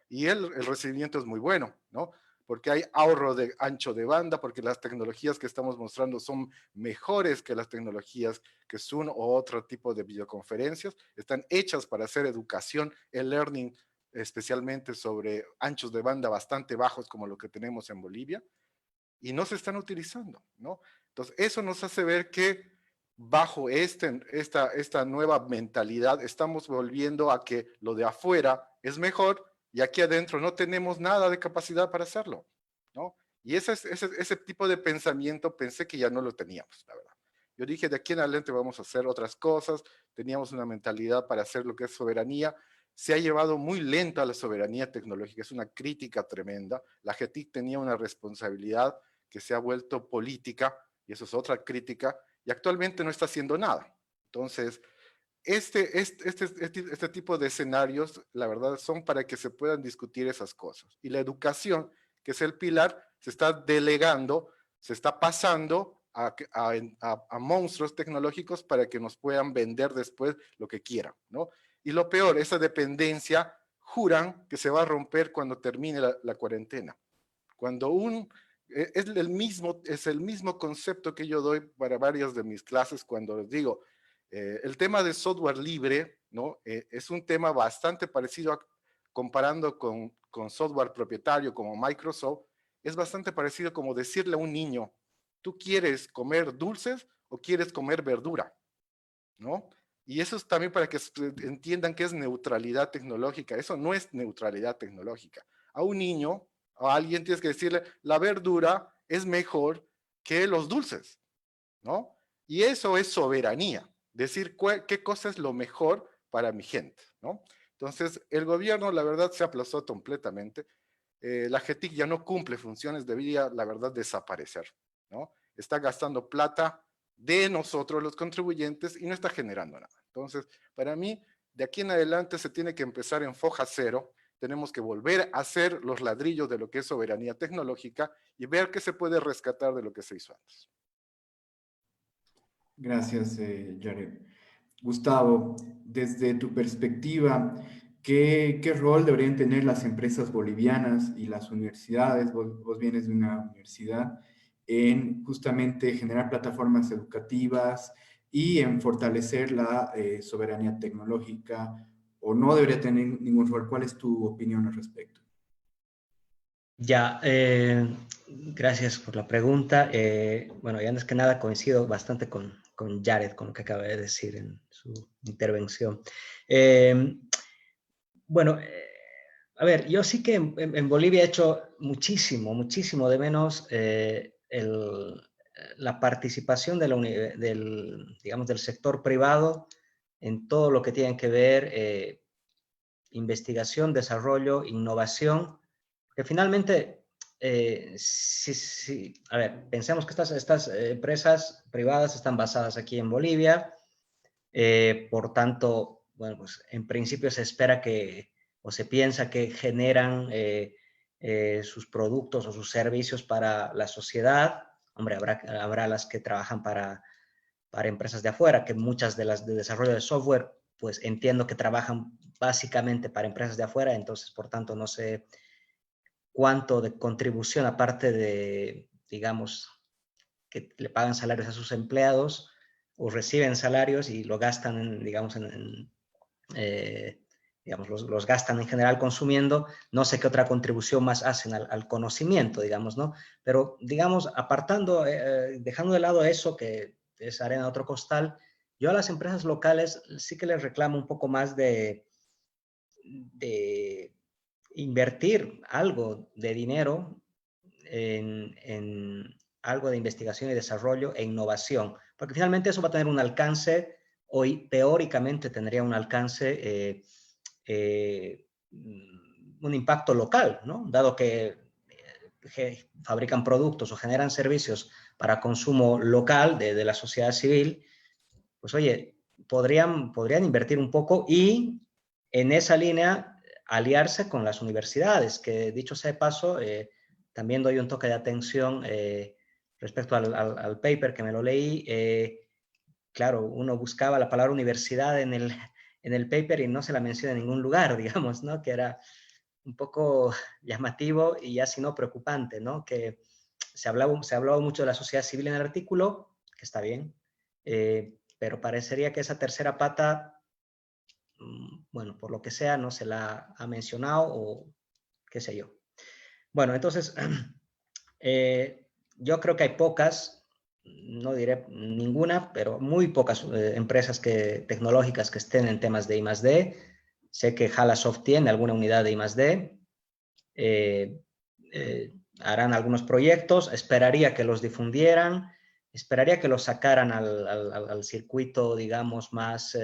Y el recibimiento es muy bueno, ¿no? Porque hay ahorro de ancho de banda, porque las tecnologías que estamos mostrando son mejores que las tecnologías que Zoom o otro tipo de videoconferencias. Están hechas para hacer educación, el learning, especialmente sobre anchos de banda bastante bajos como lo que tenemos en Bolivia, y no se están utilizando, ¿no? Entonces, eso nos hace ver que bajo esta nueva mentalidad estamos volviendo a que lo de afuera es mejor y aquí adentro no tenemos nada de capacidad para hacerlo, ¿no? Y ese tipo de pensamiento pensé que ya no lo teníamos, la verdad. Yo dije, de aquí en adelante vamos a hacer otras cosas, teníamos una mentalidad para hacer lo que es soberanía. Se ha llevado muy lenta la soberanía tecnológica, es una crítica tremenda. La GETIC tenía una responsabilidad que se ha vuelto política, y eso es otra crítica, y actualmente no está haciendo nada. Entonces, este tipo de escenarios, la verdad, son para que se puedan discutir esas cosas. Y la educación, que es el pilar, se está delegando, se está pasando a monstruos tecnológicos para que nos puedan vender después lo que quieran, ¿no? Y lo peor, esa dependencia, juran que se va a romper cuando termine la cuarentena. Cuando es el mismo concepto que yo doy para varias de mis clases cuando les digo, el tema de software libre, ¿no? Es un tema bastante parecido comparando con software propietario como Microsoft, es bastante parecido como decirle a un niño, ¿tú quieres comer dulces o quieres comer verdura? ¿No? Y eso es también para que entiendan que es neutralidad tecnológica. Eso no es neutralidad tecnológica. A un niño, a alguien tienes que decirle, la verdura es mejor que los dulces, ¿no? Y eso es soberanía, decir qué cosa es lo mejor para mi gente, ¿no? Entonces, el gobierno, la verdad, se aplazó completamente. La GETIC ya no cumple funciones, debería, la verdad, desaparecer, ¿no? Está gastando plata de nosotros, los contribuyentes, y no está generando nada. Entonces, para mí, de aquí en adelante se tiene que empezar en foja cero. Tenemos que volver a hacer los ladrillos de lo que es soberanía tecnológica y ver qué se puede rescatar de lo que se hizo antes. Gracias, Jared. Gustavo, desde tu perspectiva, ¿qué rol deberían tener las empresas bolivianas y las universidades? Vos vienes de una universidad, en justamente generar plataformas educativas y en fortalecer la soberanía tecnológica, o no debería tener ningún rol. ¿Cuál es tu opinión al respecto? Ya, gracias por la pregunta. Bueno, y antes que nada coincido bastante con Jared, con lo que acaba de decir en su intervención. Bueno, a ver, yo sí que en Bolivia he hecho muchísimo de menos la participación de digamos, del sector privado en todo lo que tiene que ver investigación, desarrollo, innovación, que finalmente, a ver, pensemos que estas empresas privadas están basadas aquí en Bolivia, por tanto, bueno, pues en principio se espera o se piensa que generan sus productos o sus servicios para la sociedad. Hombre, habrá las que trabajan para empresas de afuera, que muchas de las de desarrollo de software, pues entiendo que trabajan básicamente para empresas de afuera, entonces, por tanto, no sé cuánto de contribución, aparte de, digamos, que le pagan salarios a sus empleados o reciben salarios y lo gastan, digamos, digamos los gastan en general consumiendo, no sé qué otra contribución más hacen al conocimiento, digamos, ¿no? Pero, digamos, apartando, dejando de lado eso, que es arena de otro costal, yo a las empresas locales sí que les reclamo un poco más de invertir algo de dinero en algo de investigación y desarrollo e innovación, porque finalmente eso va a tener un alcance, hoy teóricamente tendría un alcance, un impacto local, ¿no? Dado que fabrican productos o generan servicios para consumo local de la sociedad civil, pues oye, podrían invertir un poco y en esa línea aliarse con las universidades, que dicho sea de paso, también doy un toque de atención respecto al paper que me lo leí. Claro, uno buscaba la palabra universidad en el paper y no se la menciona en ningún lugar, digamos, ¿no? Que era un poco llamativo y ya si no preocupante, ¿no? Que se hablaba mucho de la sociedad civil en el artículo, que está bien, pero parecería que esa tercera pata, bueno, por lo que sea, no se la ha mencionado o qué sé yo. Bueno, entonces, yo creo que hay pocas, no diré ninguna, pero muy pocas empresas tecnológicas que estén en temas de I+D. Sé que Halasoft tiene alguna unidad de I+D. Harán algunos proyectos, esperaría que los difundieran, esperaría que los sacaran al circuito, digamos, más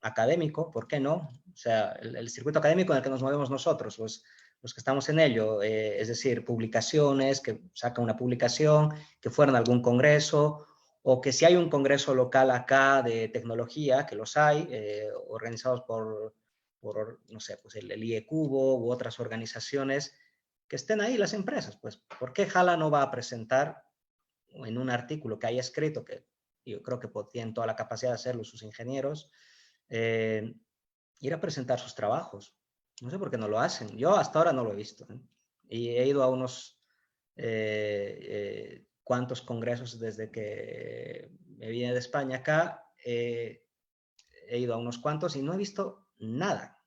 académico, ¿por qué no? O sea, el circuito académico en el que nos movemos nosotros, los que estamos en ello, es decir, publicaciones, que sacan una publicación, que fueran a algún congreso, o que si hay un congreso local acá de tecnología, que los hay, organizados por no sé, pues el IE Cubo u otras organizaciones, que estén ahí las empresas, pues, ¿por qué Jala no va a presentar en un artículo que haya escrito, que yo creo que tienen toda la capacidad de hacerlo sus ingenieros, ir a presentar sus trabajos? No sé por qué no lo hacen. Yo hasta ahora no lo he visto, ¿eh? Y he ido a unos cuantos congresos desde que me vine de España acá. He ido a unos cuantos y no he visto nada.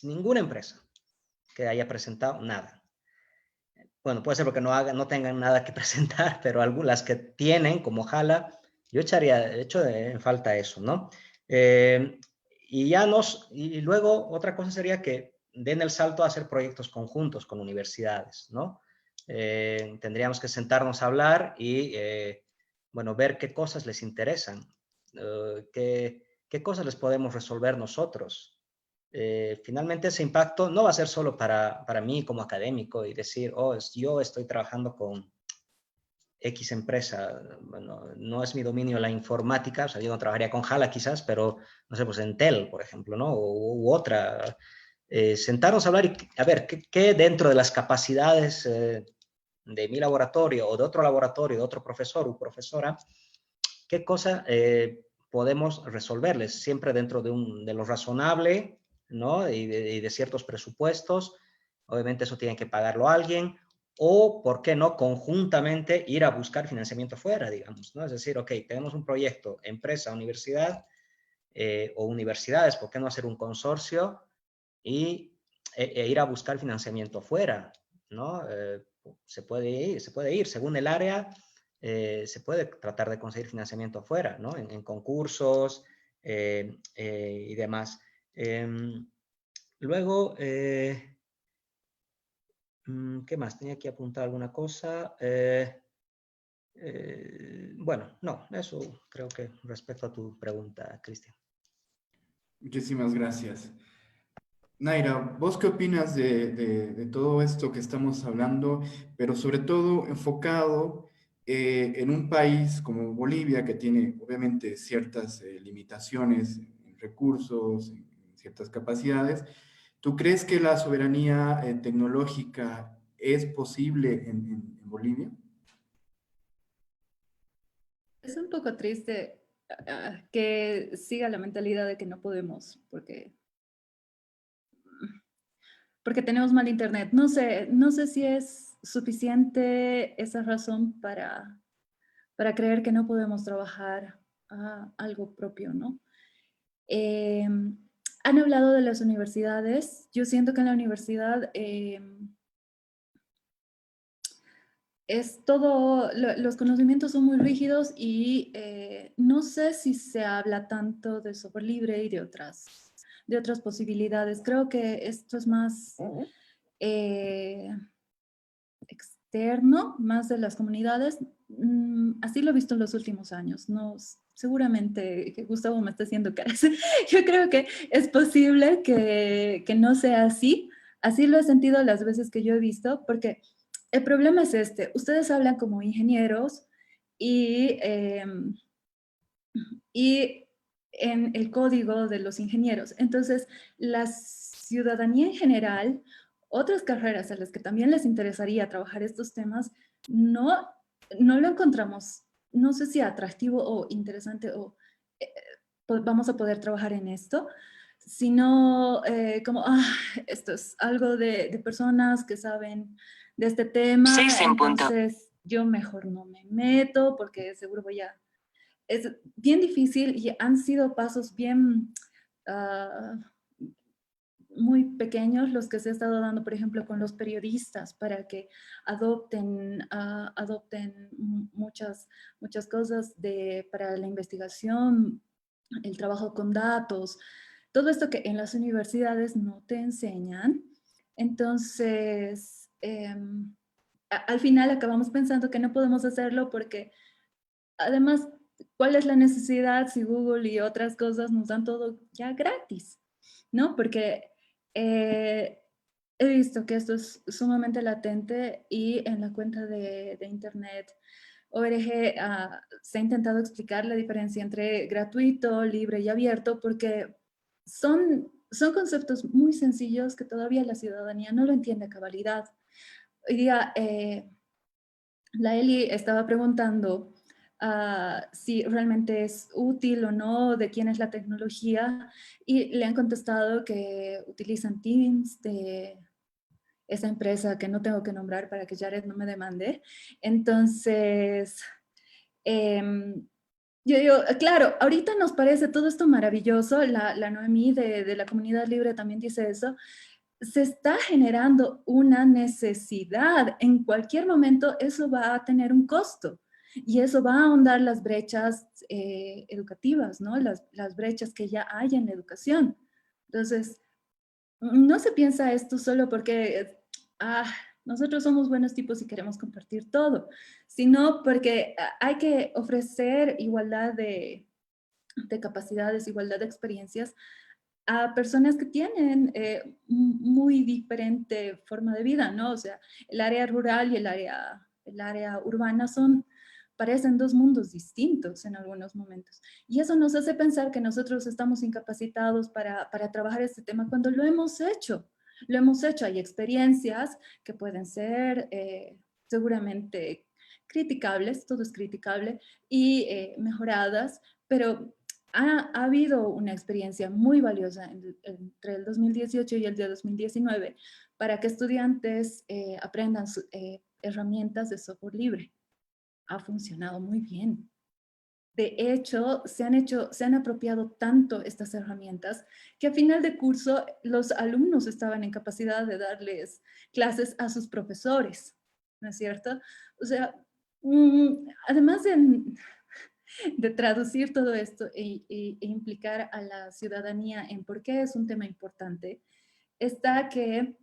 Ninguna empresa que haya presentado nada. Bueno, puede ser porque no tengan nada que presentar, pero algunas que tienen, como Jala, yo echo en falta eso, ¿no? Y luego otra cosa sería que den el salto a hacer proyectos conjuntos con universidades, ¿no? Tendríamos que sentarnos a hablar y, bueno, ver qué cosas les interesan, qué cosas les podemos resolver nosotros. Finalmente ese impacto no va a ser solo para mí como académico y decir, oh, yo estoy trabajando con X empresa, bueno, no es mi dominio la informática, o sea, yo no trabajaría con Jala quizás, pero no sé, pues Entel, por ejemplo, ¿no? U otra. Sentarnos a hablar y a ver qué dentro de las capacidades de mi laboratorio o de otro laboratorio, de otro profesor u profesora, qué cosa podemos resolverles, siempre dentro de lo razonable, ¿no? Y de ciertos presupuestos. Obviamente eso tiene que pagarlo alguien, o, ¿por qué no?, conjuntamente ir a buscar financiamiento fuera, digamos, ¿no? Es decir, ok, tenemos un proyecto, empresa, universidad, o universidades, ¿por qué no hacer un consorcio e ir a buscar financiamiento fuera, ¿no? Se puede ir, según el área, se puede tratar de conseguir financiamiento afuera, ¿no? En concursos y demás. Luego, ¿qué más? Tenía que apuntar alguna cosa. Bueno, no, eso creo que respecto a tu pregunta, Cristian. Muchísimas gracias. Naira, ¿vos qué opinas de todo esto que estamos hablando, pero sobre todo enfocado en un país como Bolivia, que tiene obviamente ciertas limitaciones en recursos, en ciertas capacidades? ¿Tú crees que la soberanía tecnológica es posible en Bolivia? Es un poco triste que siga la mentalidad de que no podemos, porque tenemos mal internet. No sé si es suficiente esa razón para creer que no podemos trabajar algo propio, ¿no? Han hablado de las universidades. Yo siento que en la universidad es todo, los conocimientos son muy rígidos y no sé si se habla tanto de software libre y de otras posibilidades. Creo que esto es más externo, más de las comunidades. Así lo he visto en los últimos años. No, seguramente que Gustavo me está haciendo caras. Yo creo que es posible que no sea así. Así lo he sentido las veces que yo he visto, porque el problema es este. Ustedes hablan como ingenieros y en el código de los ingenieros. Entonces, la ciudadanía en general, otras carreras a las que también les interesaría trabajar estos temas, no, no lo encontramos, no sé si atractivo o interesante o vamos a poder trabajar en esto, sino como, esto es algo de personas que saben de este tema, 6 en punto. entonces yo mejor no me meto porque seguro voy a es bien difícil y han sido pasos bien muy pequeños los que se ha estado dando, por ejemplo, con los periodistas para que adopten muchas cosas para la investigación, el trabajo con datos, todo esto que en las universidades no te enseñan. Entonces, al final acabamos pensando que no podemos hacerlo porque además, ¿cuál es la necesidad si Google y otras cosas nos dan todo ya gratis? ¿No? Porque he visto que esto es sumamente latente y en la cuenta de internet ORG se ha intentado explicar la diferencia entre gratuito, libre y abierto porque son conceptos muy sencillos que todavía la ciudadanía no lo entiende a cabalidad. Hoy día la Eli estaba preguntando si realmente es útil o no, de quién es la tecnología, y le han contestado que utilizan Teams de esa empresa que no tengo que nombrar para que Jared no me demande. Entonces, yo digo, claro, ahorita nos parece todo esto maravilloso, la Noemí de la comunidad libre también dice eso, se está generando una necesidad. En cualquier momento eso va a tener un costo y eso va a ahondar las brechas educativas, ¿no? Las brechas que ya hay en la educación. Entonces, no se piensa esto solo porque nosotros somos buenos tipos y queremos compartir todo, sino porque hay que ofrecer igualdad de capacidades, igualdad de experiencias a personas que tienen muy diferente forma de vida, ¿no? O sea, el área rural y el área urbana parecen dos mundos distintos en algunos momentos. Y eso nos hace pensar que nosotros estamos incapacitados para trabajar este tema cuando lo hemos hecho. Lo hemos hecho, hay experiencias que pueden ser seguramente criticables, todo es criticable, y mejoradas, pero ha habido una experiencia muy valiosa entre el 2018 y el de 2019 para que estudiantes aprendan herramientas de software libre. Ha funcionado muy bien. De hecho, se han apropiado tanto estas herramientas que a final de curso los alumnos estaban en capacidad de darles clases a sus profesores, ¿no es cierto? O sea, además de traducir todo esto e implicar a la ciudadanía en por qué es un tema importante, está que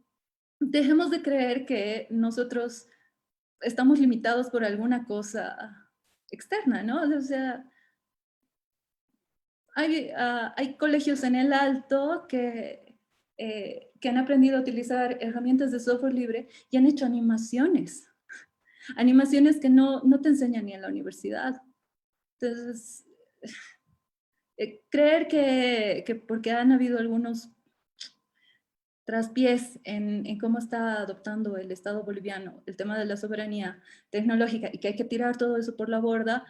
dejemos de creer que nosotros estamos limitados por alguna cosa externa, ¿no? O sea, hay colegios en el Alto que han aprendido a utilizar herramientas de software libre y han hecho animaciones que no te enseñan ni en la universidad. Entonces, creer que porque han habido algunos traspiés en cómo está adoptando el Estado boliviano el tema de la soberanía tecnológica y que hay que tirar todo eso por la borda,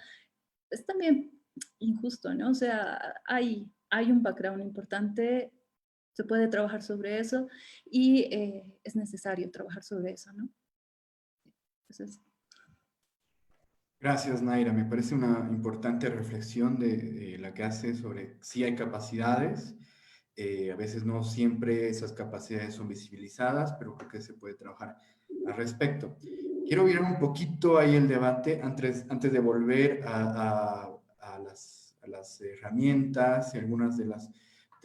es también injusto, ¿no? O sea, hay un background importante, se puede trabajar sobre eso y es necesario trabajar sobre eso, ¿no? Entonces, Gracias, Naira. Me parece una importante reflexión de la que hace sobre si hay capacidades. A veces no siempre esas capacidades son visibilizadas, pero creo que se puede trabajar al respecto. Quiero virar un poquito ahí el debate antes de volver a las herramientas y algunas de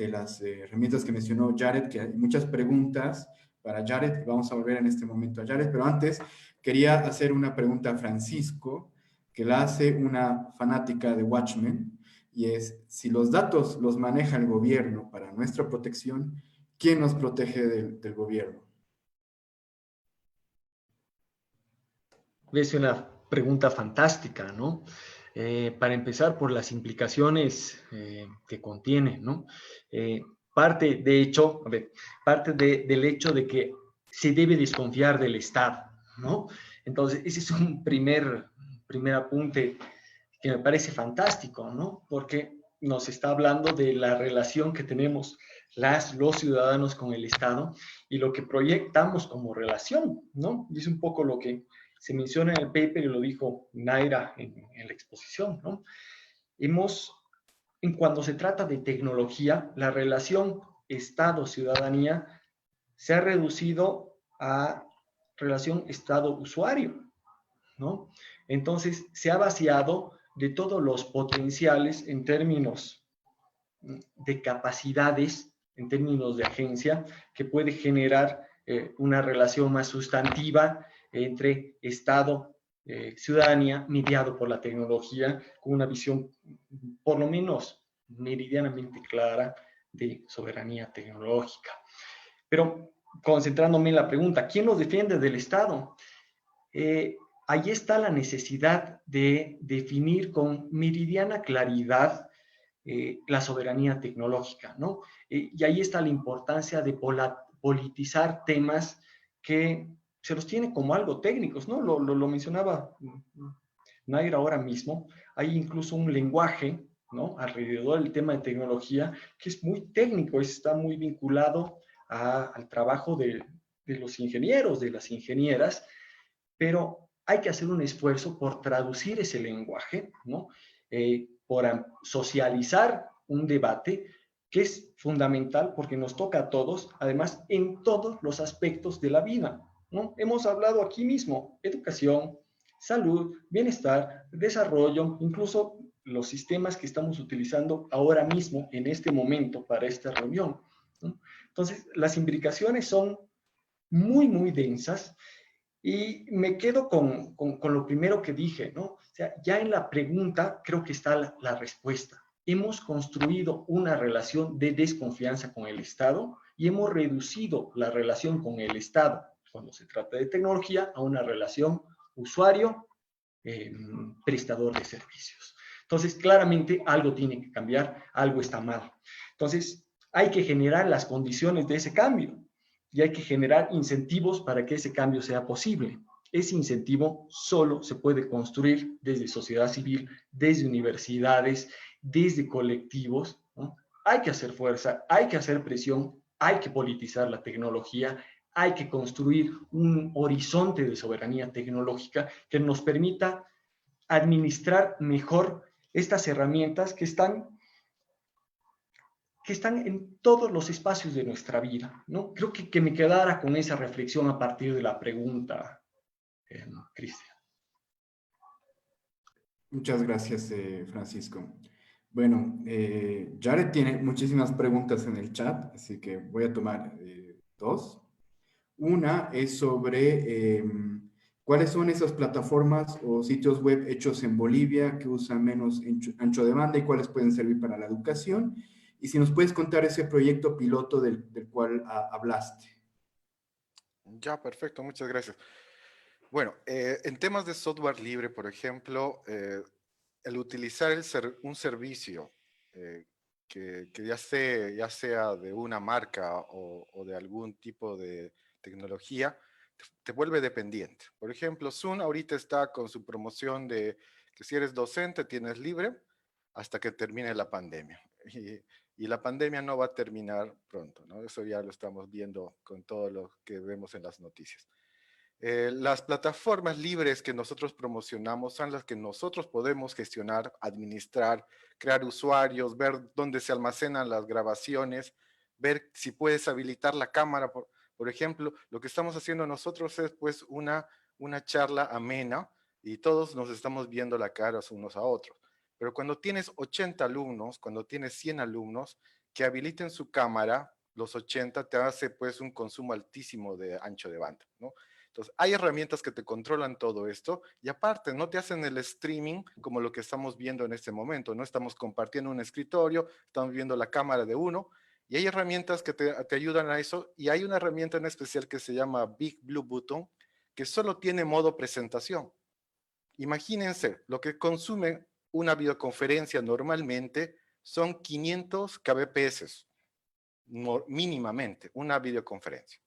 las herramientas que mencionó Jared, que hay muchas preguntas para Jared. Vamos a volver en este momento a Jared, pero antes quería hacer una pregunta a Francisco, que la hace una fanática de Watchmen, y es, si los datos los maneja el gobierno para nuestra protección, ¿quién nos protege del gobierno? Es una pregunta fantástica, ¿no? Para empezar, por las implicaciones que contiene, ¿no? Parte del hecho de que se debe desconfiar del Estado, ¿no? Entonces, ese es un primer apunte que me parece fantástico, ¿no? Porque nos está hablando de la relación que tenemos los ciudadanos con el Estado y lo que proyectamos como relación, ¿no? Y es un poco lo que se menciona en el paper y lo dijo Naira en la exposición, ¿no? Cuando se trata de tecnología, la relación Estado-ciudadanía se ha reducido a relación Estado-usuario, ¿no? Entonces, se ha vaciado de todos los potenciales en términos de capacidades, en términos de agencia, que puede generar una relación más sustantiva entre Estado, ciudadanía, mediado por la tecnología, con una visión por lo menos meridianamente clara de soberanía tecnológica. Pero concentrándome en la pregunta, ¿quién nos defiende del Estado? Ahí está la necesidad de definir con meridiana claridad la soberanía tecnológica, ¿no? Y ahí está la importancia de politizar temas que se los tiene como algo técnicos, ¿no? Lo mencionaba Naira ahora mismo. Hay incluso un lenguaje, ¿no?, alrededor del tema de tecnología que es muy técnico, está muy vinculado al trabajo de los ingenieros, de las ingenieras, pero hay que hacer un esfuerzo por traducir ese lenguaje, ¿no? Por socializar un debate que es fundamental porque nos toca a todos, además, en todos los aspectos de la vida, ¿no? Hemos hablado aquí mismo, educación, salud, bienestar, desarrollo, incluso los sistemas que estamos utilizando ahora mismo, en este momento, para esta reunión, ¿no? Entonces, las implicaciones son muy, muy densas. Y me quedo con lo primero que dije, ¿no? O sea, ya en la pregunta creo que está la respuesta. Hemos construido una relación de desconfianza con el Estado y hemos reducido la relación con el Estado, cuando se trata de tecnología, a una relación usuario-prestador de servicios. Entonces, claramente algo tiene que cambiar, algo está mal. Entonces, hay que generar las condiciones de ese cambio. Y hay que generar incentivos para que ese cambio sea posible. ese incentivo solo se puede construir desde sociedad civil, desde universidades, desde colectivos, ¿no? Hay que hacer fuerza, hay que hacer presión, hay que politizar la tecnología, hay que construir un horizonte de soberanía tecnológica que nos permita administrar mejor estas herramientas que están en todos los espacios de nuestra vida, ¿no? Creo que me quedara con esa reflexión a partir de la pregunta, Cristian. Muchas gracias, Francisco. Bueno, Jared tiene muchísimas preguntas en el chat, así que voy a tomar dos. Una es sobre cuáles son esas plataformas o sitios web hechos en Bolivia que usan menos ancho de banda y cuáles pueden servir para la educación. Y si nos puedes contar ese proyecto piloto del cual hablaste. Ya, perfecto, muchas gracias. Bueno, en temas de software libre, por ejemplo, el utilizar un servicio que ya sea de una marca o de algún tipo de tecnología, te vuelve dependiente. Por ejemplo, Zoom ahorita está con su promoción de que si eres docente tienes libre hasta que termine la pandemia. Y la pandemia no va a terminar pronto, ¿no? Eso ya lo estamos viendo con todo lo que vemos en las noticias. Las plataformas libres que nosotros promocionamos son las que nosotros podemos gestionar, administrar, crear usuarios, ver dónde se almacenan las grabaciones, ver si puedes habilitar la cámara. Por ejemplo, lo que estamos haciendo nosotros es pues una charla amena y todos nos estamos viendo la cara unos a otros. Pero cuando tienes 80 alumnos, cuando tienes 100 alumnos, que habiliten su cámara, los 80 te hace pues un consumo altísimo de ancho de banda, ¿no? Entonces, hay herramientas que te controlan todo esto y aparte no te hacen el streaming como lo que estamos viendo en este momento, ¿no? Estamos compartiendo un escritorio, estamos viendo la cámara de uno y hay herramientas que te ayudan a eso y hay una herramienta en especial que se llama Big Blue Button que solo tiene modo presentación. Imagínense, lo que consume una videoconferencia normalmente son 500 kbps, mínimamente, una videoconferencia.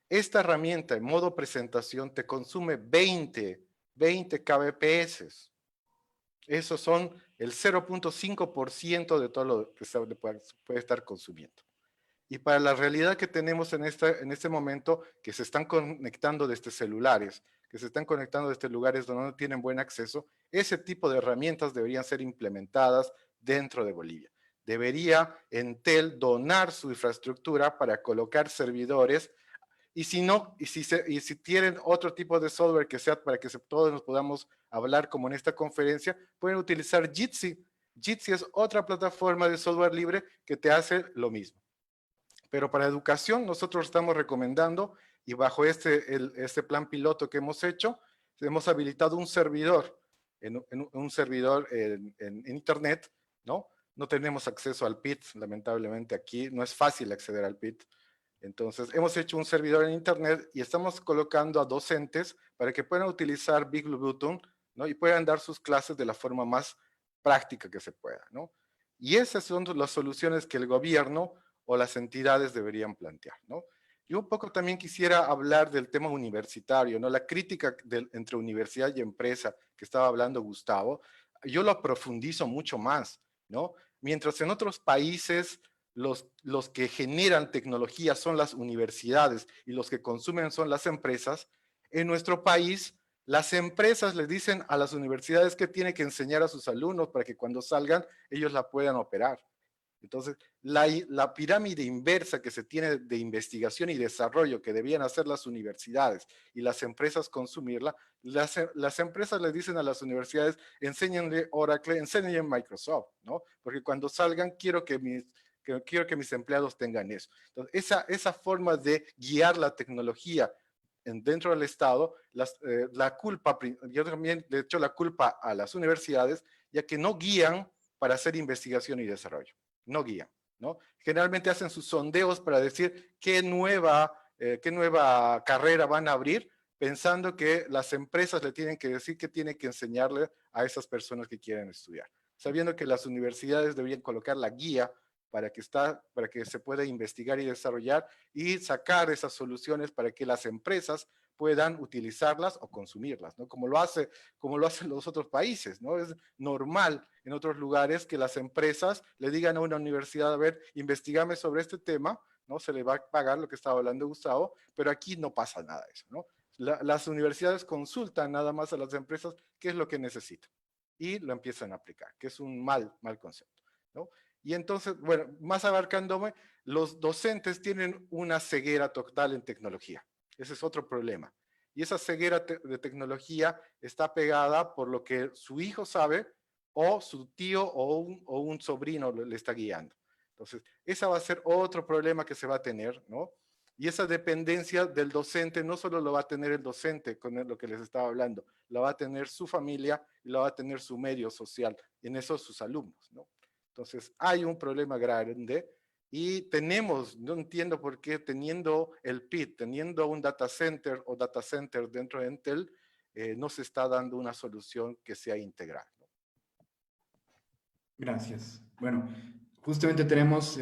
Esta herramienta en modo presentación te consume 20 kbps. Esos son el 0.5% de todo lo que se puede estar consumiendo. Y para la realidad que tenemos en este momento, que se están conectando desde celulares, que se están conectando desde lugares donde no tienen buen acceso, ese tipo de herramientas deberían ser implementadas dentro de Bolivia. Debería Entel donar su infraestructura para colocar servidores. Y si no, y si tienen otro tipo de software que sea para que todos nos podamos hablar como en esta conferencia, pueden utilizar Jitsi. Jitsi es otra plataforma de software libre que te hace lo mismo. Pero para educación nosotros estamos recomendando y bajo este plan piloto que hemos hecho, hemos habilitado un servidor, un servidor en internet, ¿no? No tenemos acceso al PIT, lamentablemente aquí no es fácil acceder al PIT. Entonces, hemos hecho un servidor en internet y estamos colocando a docentes para que puedan utilizar Big Blue Button, ¿no? Y puedan dar sus clases de la forma más práctica que se pueda, ¿no? Y esas son las soluciones que el gobierno o las entidades deberían plantear, ¿no? Yo un poco también quisiera hablar del tema universitario, ¿no? La crítica entre universidad y empresa que estaba hablando Gustavo, yo lo profundizo mucho más, ¿no? Mientras en otros países los que generan tecnología son las universidades y los que consumen son las empresas, en nuestro país las empresas les dicen a las universidades que tienen que enseñar a sus alumnos para que cuando salgan ellos la puedan operar. Entonces, la pirámide inversa que se tiene de investigación y desarrollo que debían hacer las universidades y las empresas consumirla, las empresas les dicen a las universidades, enséñenle Oracle, enséñenle Microsoft, ¿no? Porque cuando salgan quiero que mis empleados tengan eso. Entonces, esa forma de guiar la tecnología dentro del Estado, la culpa, yo también le echo la culpa a las universidades, ya que no guían para hacer investigación y desarrollo. No guían, ¿no? Generalmente hacen sus sondeos para decir qué nueva carrera van a abrir, pensando que las empresas le tienen que decir qué tienen que enseñarle a esas personas que quieren estudiar, sabiendo que las universidades deberían colocar la guía para que se pueda investigar y desarrollar y sacar esas soluciones para que las empresas puedan utilizarlas o consumirlas, ¿no? Como lo hacen los otros países, ¿no? Es normal en otros lugares que las empresas le digan a una universidad, a ver, investigame sobre este tema, ¿no? Se le va a pagar lo que estaba hablando Gustavo, pero aquí no pasa nada de eso, ¿no? Las universidades consultan nada más a las empresas qué es lo que necesitan y lo empiezan a aplicar, que es un mal concepto, ¿no? Y entonces, bueno, más abarcándome, los docentes tienen una ceguera total en tecnología. Ese es otro problema. Y esa ceguera de tecnología está pegada por lo que su hijo sabe o su tío o un sobrino le está guiando. Entonces, ese va a ser otro problema que se va a tener, ¿no? Y esa dependencia del docente no solo lo va a tener el docente con lo que les estaba hablando, la va a tener su familia y la va a tener su medio social, en eso sus alumnos, ¿no? Entonces, hay un problema grande y tenemos, no entiendo por qué, teniendo el PIT, teniendo un data center o data center dentro de Entel, no se está dando una solución que sea integral, ¿no? Gracias. Bueno, justamente tenemos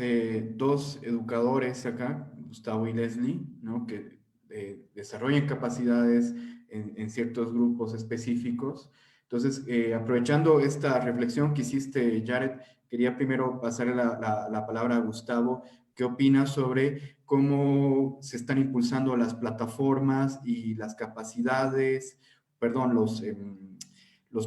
dos educadores acá, Gustavo y Leslie, ¿no? Que desarrollan capacidades en ciertos grupos específicos. Entonces, aprovechando esta reflexión que hiciste, Jared, quería primero pasarle la palabra a Gustavo. ¿Qué opinas sobre cómo se están impulsando las plataformas y las capacidades, perdón, los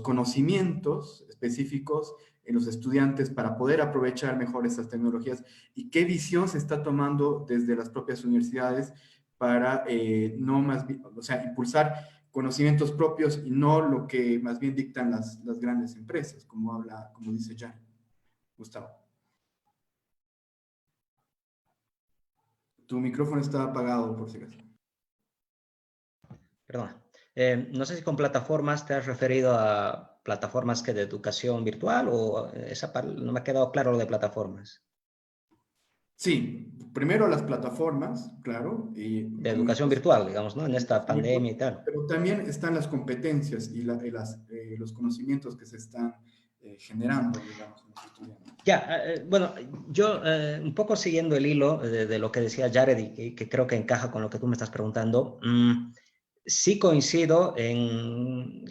conocimientos específicos en los estudiantes para poder aprovechar mejor estas tecnologías y qué visión se está tomando desde las propias universidades para no más bien, o sea, impulsar conocimientos propios y no lo que más bien dictan las grandes empresas, como dice Jan. Gustavo. Tu micrófono está apagado, por si acaso. Perdona. No sé si con plataformas te has referido a plataformas que de educación virtual o no me ha quedado claro lo de plataformas. Sí, primero las plataformas, claro. De educación virtual, digamos, ¿no? En esta pandemia y tal. Pero también están las competencias y los conocimientos que se están generando, digamos, en los estudiantes. Ya, bueno, yo un poco siguiendo el hilo de lo que decía Jared y que creo que encaja con lo que tú me estás preguntando, sí coincido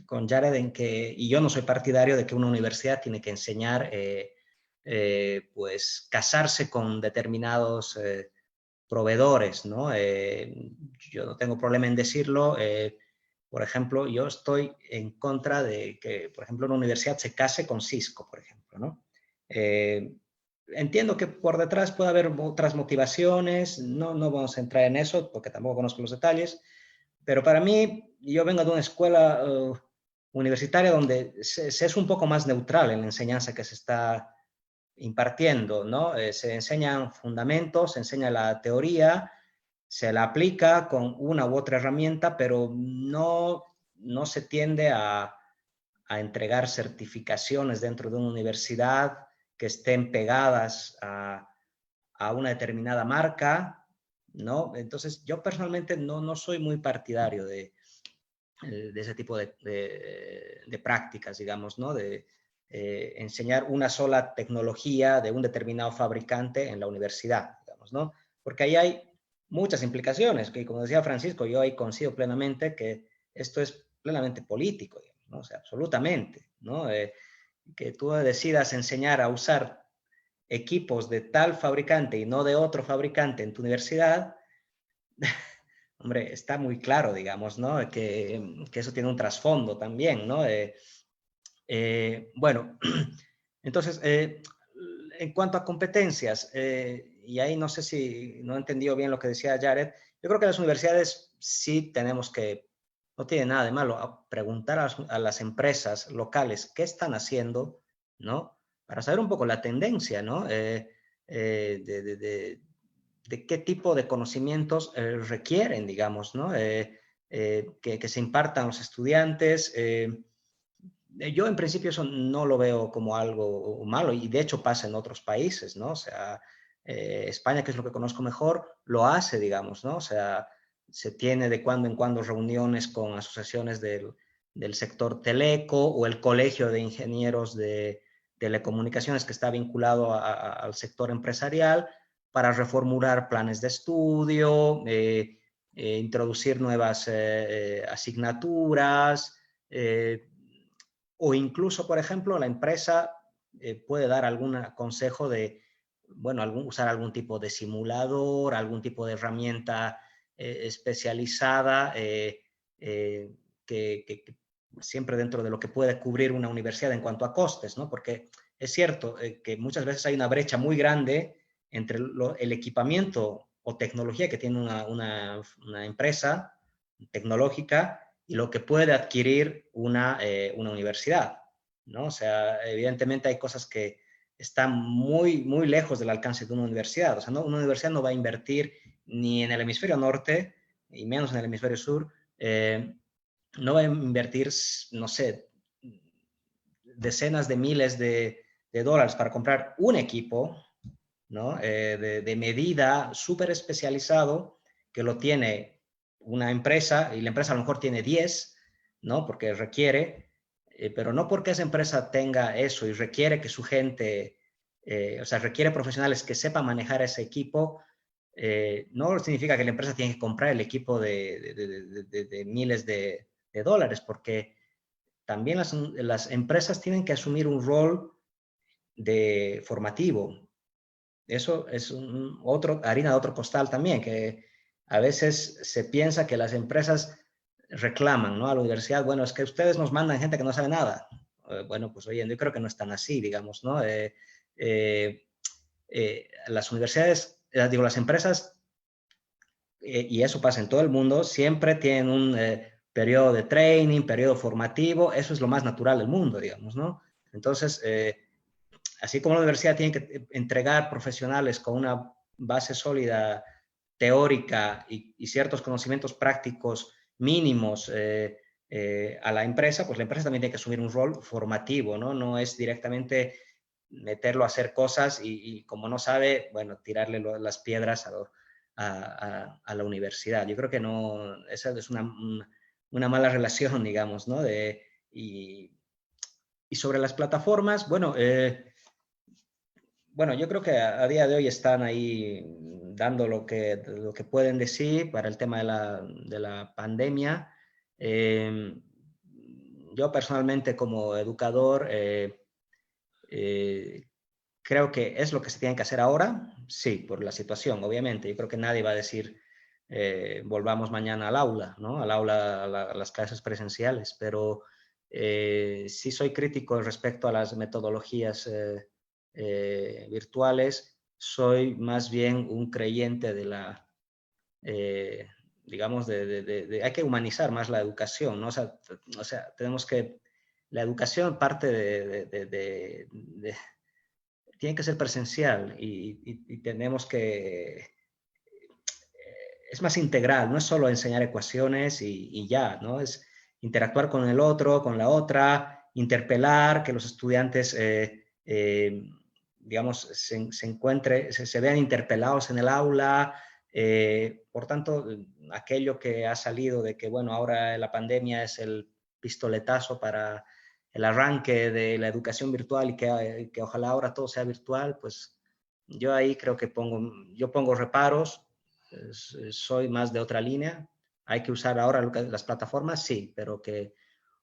con Jared en que, y yo no soy partidario de que una universidad tiene que enseñar, pues, casarse con determinados proveedores, ¿no? Yo no tengo problema en decirlo. Por ejemplo, yo estoy en contra de que, por ejemplo, una universidad se case con Cisco, por ejemplo, ¿no? Entiendo que por detrás puede haber otras motivaciones, no vamos a entrar en eso porque tampoco conozco los detalles, pero para mí, yo vengo de una escuela universitaria donde se es un poco más neutral en la enseñanza que se está impartiendo, ¿no? Se enseñan fundamentos, se enseña la teoría, se la aplica con una u otra herramienta, pero no se tiende a entregar certificaciones dentro de una universidad que estén pegadas a una determinada marca, ¿no? Entonces, yo personalmente no soy muy partidario de ese tipo de prácticas, digamos, ¿no? De enseñar una sola tecnología de un determinado fabricante en la universidad, digamos, ¿no? Porque ahí hay muchas implicaciones, que como decía Francisco, yo ahí coincido plenamente que esto es plenamente político, digamos, ¿no? O sea, absolutamente, ¿no? Que tú decidas enseñar a usar equipos de tal fabricante y no de otro fabricante en tu universidad, hombre, está muy claro, digamos, ¿no? Que eso tiene un trasfondo también, ¿no? Bueno, entonces, en cuanto a competencias, y ahí no sé si no he entendido bien lo que decía Jared, yo creo que las universidades sí tenemos que, no tiene nada de malo, preguntar a las empresas locales qué están haciendo, ¿no? Para saber un poco la tendencia, ¿no? De qué tipo de conocimientos requieren, digamos, ¿no? Que se impartan los estudiantes. Yo en principio eso no lo veo como algo malo y de hecho pasa en otros países, ¿no? O sea, España, que es lo que conozco mejor, lo hace, digamos, ¿no? O sea, se tiene de cuando en cuando reuniones con asociaciones del sector teleco o el Colegio de Ingenieros de Telecomunicaciones que está vinculado al sector empresarial para reformular planes de estudio, introducir nuevas asignaturas, o incluso, por ejemplo, la empresa puede dar algún consejo de, bueno, usar algún tipo de simulador, algún tipo de herramienta especializada que siempre dentro de lo que puede cubrir una universidad en cuanto a costes, ¿no? Porque es cierto que muchas veces hay una brecha muy grande entre el equipamiento o tecnología que tiene una empresa tecnológica y lo que puede adquirir una universidad, ¿no? O sea, evidentemente hay cosas que están muy, muy lejos del alcance de una universidad. O sea, una universidad no va a invertir ni en el hemisferio norte, y menos en el hemisferio sur, no va a invertir, no sé, decenas de miles de dólares para comprar un equipo, ¿no? De medida súper especializado que lo tiene una empresa y la empresa a lo mejor tiene 10, ¿no? Porque requiere, pero no porque esa empresa tenga eso y requiere que su gente, o sea, requiere profesionales que sepan manejar ese equipo, no significa que la empresa tiene que comprar el equipo de miles de dólares, porque también las empresas tienen que asumir un rol de formativo. Eso es harina de otro costal también, que a veces se piensa que las empresas reclaman, ¿no? A la universidad, bueno, es que ustedes nos mandan gente que no sabe nada. Bueno, pues oye, yo creo que no es tan así, digamos, ¿no? Las universidades, digo, las empresas, y eso pasa en todo el mundo, siempre tienen un periodo de training, periodo formativo, eso es lo más natural del mundo, digamos, ¿no? Entonces, así como la universidad tiene que entregar profesionales con una base sólida teórica y ciertos conocimientos prácticos mínimos a la empresa, pues la empresa también tiene que asumir un rol formativo, ¿no? No es directamente meterlo a hacer cosas y como no sabe, bueno, tirarle las piedras a la universidad. Yo creo que no, esa es una mala relación, digamos, ¿no? Y sobre las plataformas, bueno, yo creo que a día de hoy están ahí dando lo que pueden decir para el tema de la pandemia. Yo personalmente como educador creo que es lo que se tiene que hacer ahora, sí, por la situación, obviamente. Yo creo que nadie va a decir volvamos mañana al aula, ¿no? Al aula, a las clases presenciales, pero sí soy crítico respecto a las metodologías virtuales. Soy más bien un creyente de la, digamos, hay que humanizar más la educación, ¿no? O sea, tenemos que, la educación parte tiene que ser presencial y tenemos que, es más integral, no es solo enseñar ecuaciones y ya, ¿no? Es interactuar con el otro, con la otra, interpelar, que los estudiantes, digamos, se vean interpelados en el aula. Por tanto, aquello que ha salido de que, bueno, ahora la pandemia es el pistoletazo para el arranque de la educación virtual y que ojalá ahora todo sea virtual, pues yo ahí creo que pongo reparos. Soy más de otra línea. Hay que usar ahora las plataformas, sí, pero que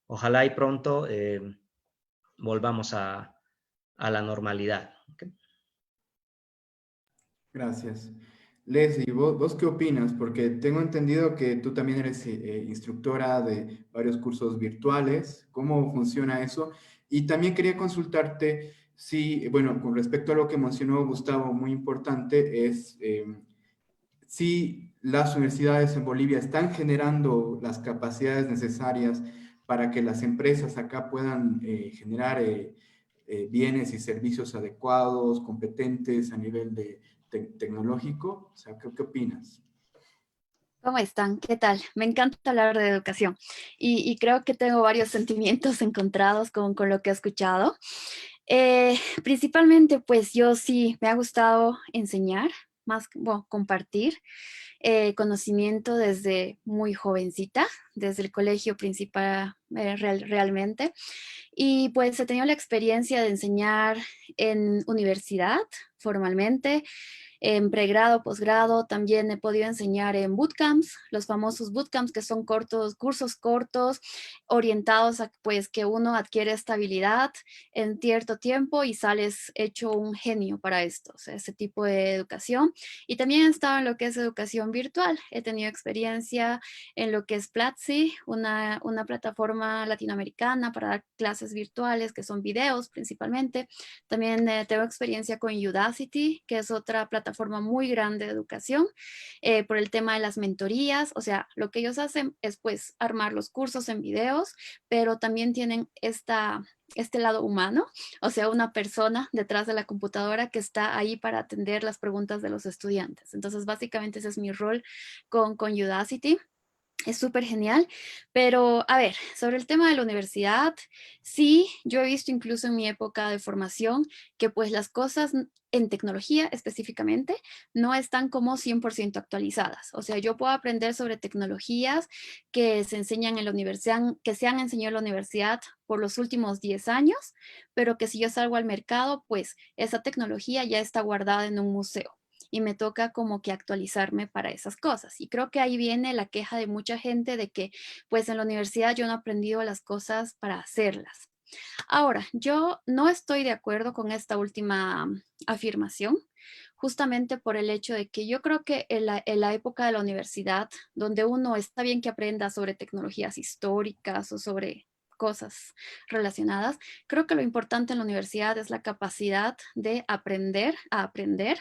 ojalá y pronto volvamos a la normalidad. ¿Okay? Gracias. Leslie, ¿vos qué opinas? Porque tengo entendido que tú también eres instructora de varios cursos virtuales. ¿Cómo funciona eso? Y también quería consultarte si, bueno, con respecto a lo que mencionó Gustavo, muy importante es si las universidades en Bolivia están generando las capacidades necesarias para que las empresas acá puedan generar bienes y servicios adecuados, competentes a nivel tecnológico. O sea, ¿qué opinas? ¿Cómo están? ¿Qué tal? Me encanta hablar de educación y creo que tengo varios sentimientos encontrados con lo que he escuchado. Principalmente, pues yo sí me ha gustado enseñar, más bueno, compartir conocimiento desde muy jovencita, desde el colegio principal realmente. Y pues he tenido la experiencia de enseñar en universidad, formalmente. En pregrado, posgrado, también he podido enseñar en bootcamps, los famosos bootcamps que son cortos, cursos cortos, orientados a pues, que uno adquiere estabilidad en cierto tiempo y sales hecho un genio para esto, o sea, ese tipo de educación. Y también he estado en lo que es educación virtual. He tenido experiencia en lo que es Platzi, una plataforma latinoamericana para dar clases virtuales, que son videos principalmente. También tengo experiencia con Udacity, que es otra plataforma muy grande de educación, por el tema de las mentorías. O sea, lo que ellos hacen es pues armar los cursos en videos, pero también tienen este lado humano, o sea, una persona detrás de la computadora que está ahí para atender las preguntas de los estudiantes. Entonces, básicamente ese es mi rol con Udacity. Es súper genial, pero a ver, sobre el tema de la universidad, sí, yo he visto incluso en mi época de formación que pues las cosas en tecnología específicamente no están como 100% actualizadas. O sea, yo puedo aprender sobre tecnologías que se enseñan en la universidad, que se han enseñado en la universidad por los últimos 10 años, pero que si yo salgo al mercado, pues esa tecnología ya está guardada en un museo y me toca como que actualizarme para esas cosas. Y creo que ahí viene la queja de mucha gente de que pues en la universidad yo no he aprendido las cosas para hacerlas. Ahora, yo no estoy de acuerdo con esta última afirmación, justamente por el hecho de que yo creo que en la época de la universidad, donde uno está bien que aprenda sobre tecnologías históricas o sobre cosas relacionadas, creo que lo importante en la universidad es la capacidad de aprender a aprender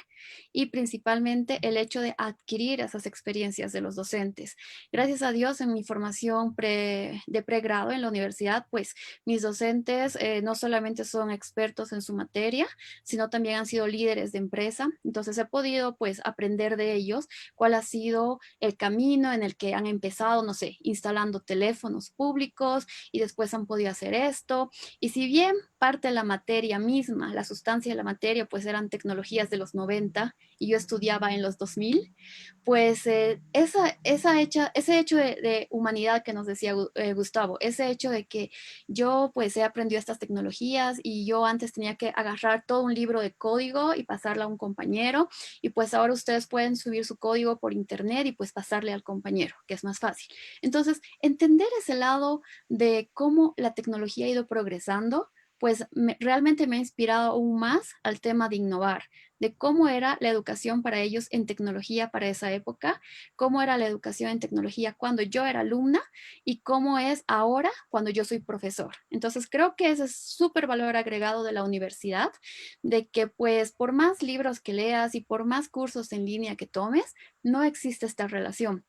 y principalmente el hecho de adquirir esas experiencias de los docentes. Gracias a Dios, en mi formación de pregrado en la universidad, pues mis docentes no solamente son expertos en su materia, sino también han sido líderes de empresa. Entonces he podido pues aprender de ellos cuál ha sido el camino en el que han empezado, no sé, instalando teléfonos públicos y después han podido hacer esto. Y si bien parte de la materia misma, la sustancia de la materia, pues eran tecnologías de los 90 y yo estudiaba en los 2000, pues ese hecho de humanidad que nos decía Gustavo, ese hecho de que yo pues he aprendido estas tecnologías y yo antes tenía que agarrar todo un libro de código y pasarle a un compañero y pues ahora ustedes pueden subir su código por internet y pues pasarle al compañero, que es más fácil. Entonces, entender ese lado de cómo la tecnología ha ido progresando, pues realmente me ha inspirado aún más al tema de innovar, de cómo era la educación para ellos en tecnología para esa época, cómo era la educación en tecnología cuando yo era alumna y cómo es ahora cuando yo soy profesor. Entonces creo que ese es súper valor agregado de la universidad, de que pues por más libros que leas y por más cursos en línea que tomes, no existe esta relación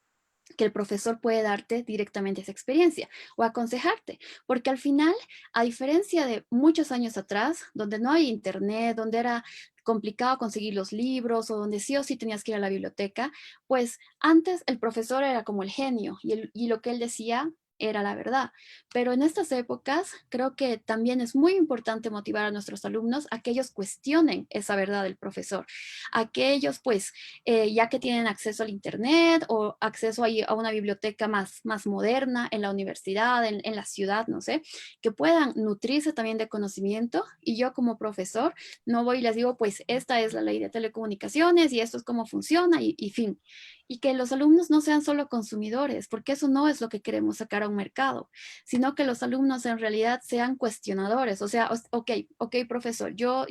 que el profesor puede darte directamente esa experiencia o aconsejarte, porque al final, a diferencia de muchos años atrás, donde no hay internet, donde era complicado conseguir los libros o donde sí o sí tenías que ir a la biblioteca, pues antes el profesor era como el genio y lo que él decía era la verdad. Pero en estas épocas creo que también es muy importante motivar a nuestros alumnos a que ellos cuestionen esa verdad del profesor, a que ellos pues ya que tienen acceso al internet o acceso a una biblioteca más moderna en la universidad, en la ciudad, no sé, que puedan nutrirse también de conocimiento y yo como profesor no voy y les digo pues esta es la ley de telecomunicaciones y esto es cómo funciona y fin. Y que los alumnos no sean solo consumidores, porque eso no es lo que queremos sacar a un mercado, sino que los alumnos en realidad sean cuestionadores. O sea, ok, profesor, yo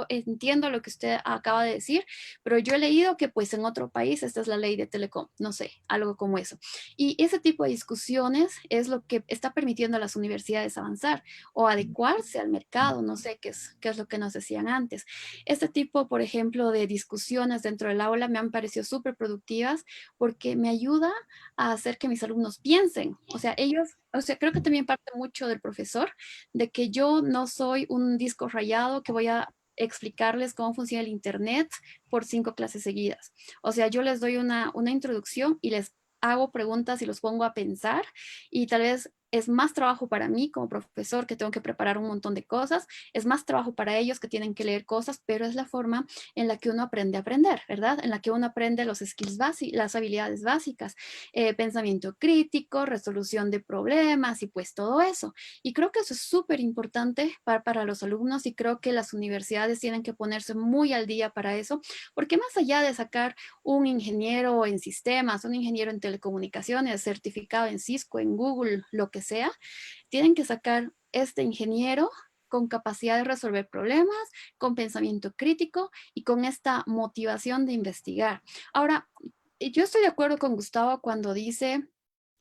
entiendo lo que usted acaba de decir, pero yo he leído que pues en otro país esta es la ley de telecom, no sé, algo como eso. Y ese tipo de discusiones es lo que está permitiendo a las universidades avanzar o adecuarse al mercado, no sé qué es lo que nos decían antes. Este tipo, por ejemplo, de discusiones dentro del aula me han parecido súper productivas porque me ayuda a hacer que mis alumnos piensen. O sea, creo que también parte mucho del profesor, de que yo no soy un disco rayado que voy a explicarles cómo funciona el internet por 5 clases seguidas. O sea, yo les doy una introducción y les hago preguntas y los pongo a pensar y tal vez es más trabajo para mí como profesor, que tengo que preparar un montón de cosas, es más trabajo para ellos que tienen que leer cosas, pero es la forma en la que uno aprende a aprender, ¿verdad? En la que uno aprende los skills básicos, las habilidades básicas, pensamiento crítico, resolución de problemas y pues todo eso. Y creo que eso es súper importante para los alumnos y creo que las universidades tienen que ponerse muy al día para eso, porque más allá de sacar un ingeniero en sistemas, un ingeniero en telecomunicaciones, certificado en Cisco, en Google, lo que sea, tienen que sacar este ingeniero con capacidad de resolver problemas, con pensamiento crítico y con esta motivación de investigar. Ahora, yo estoy de acuerdo con Gustavo cuando dice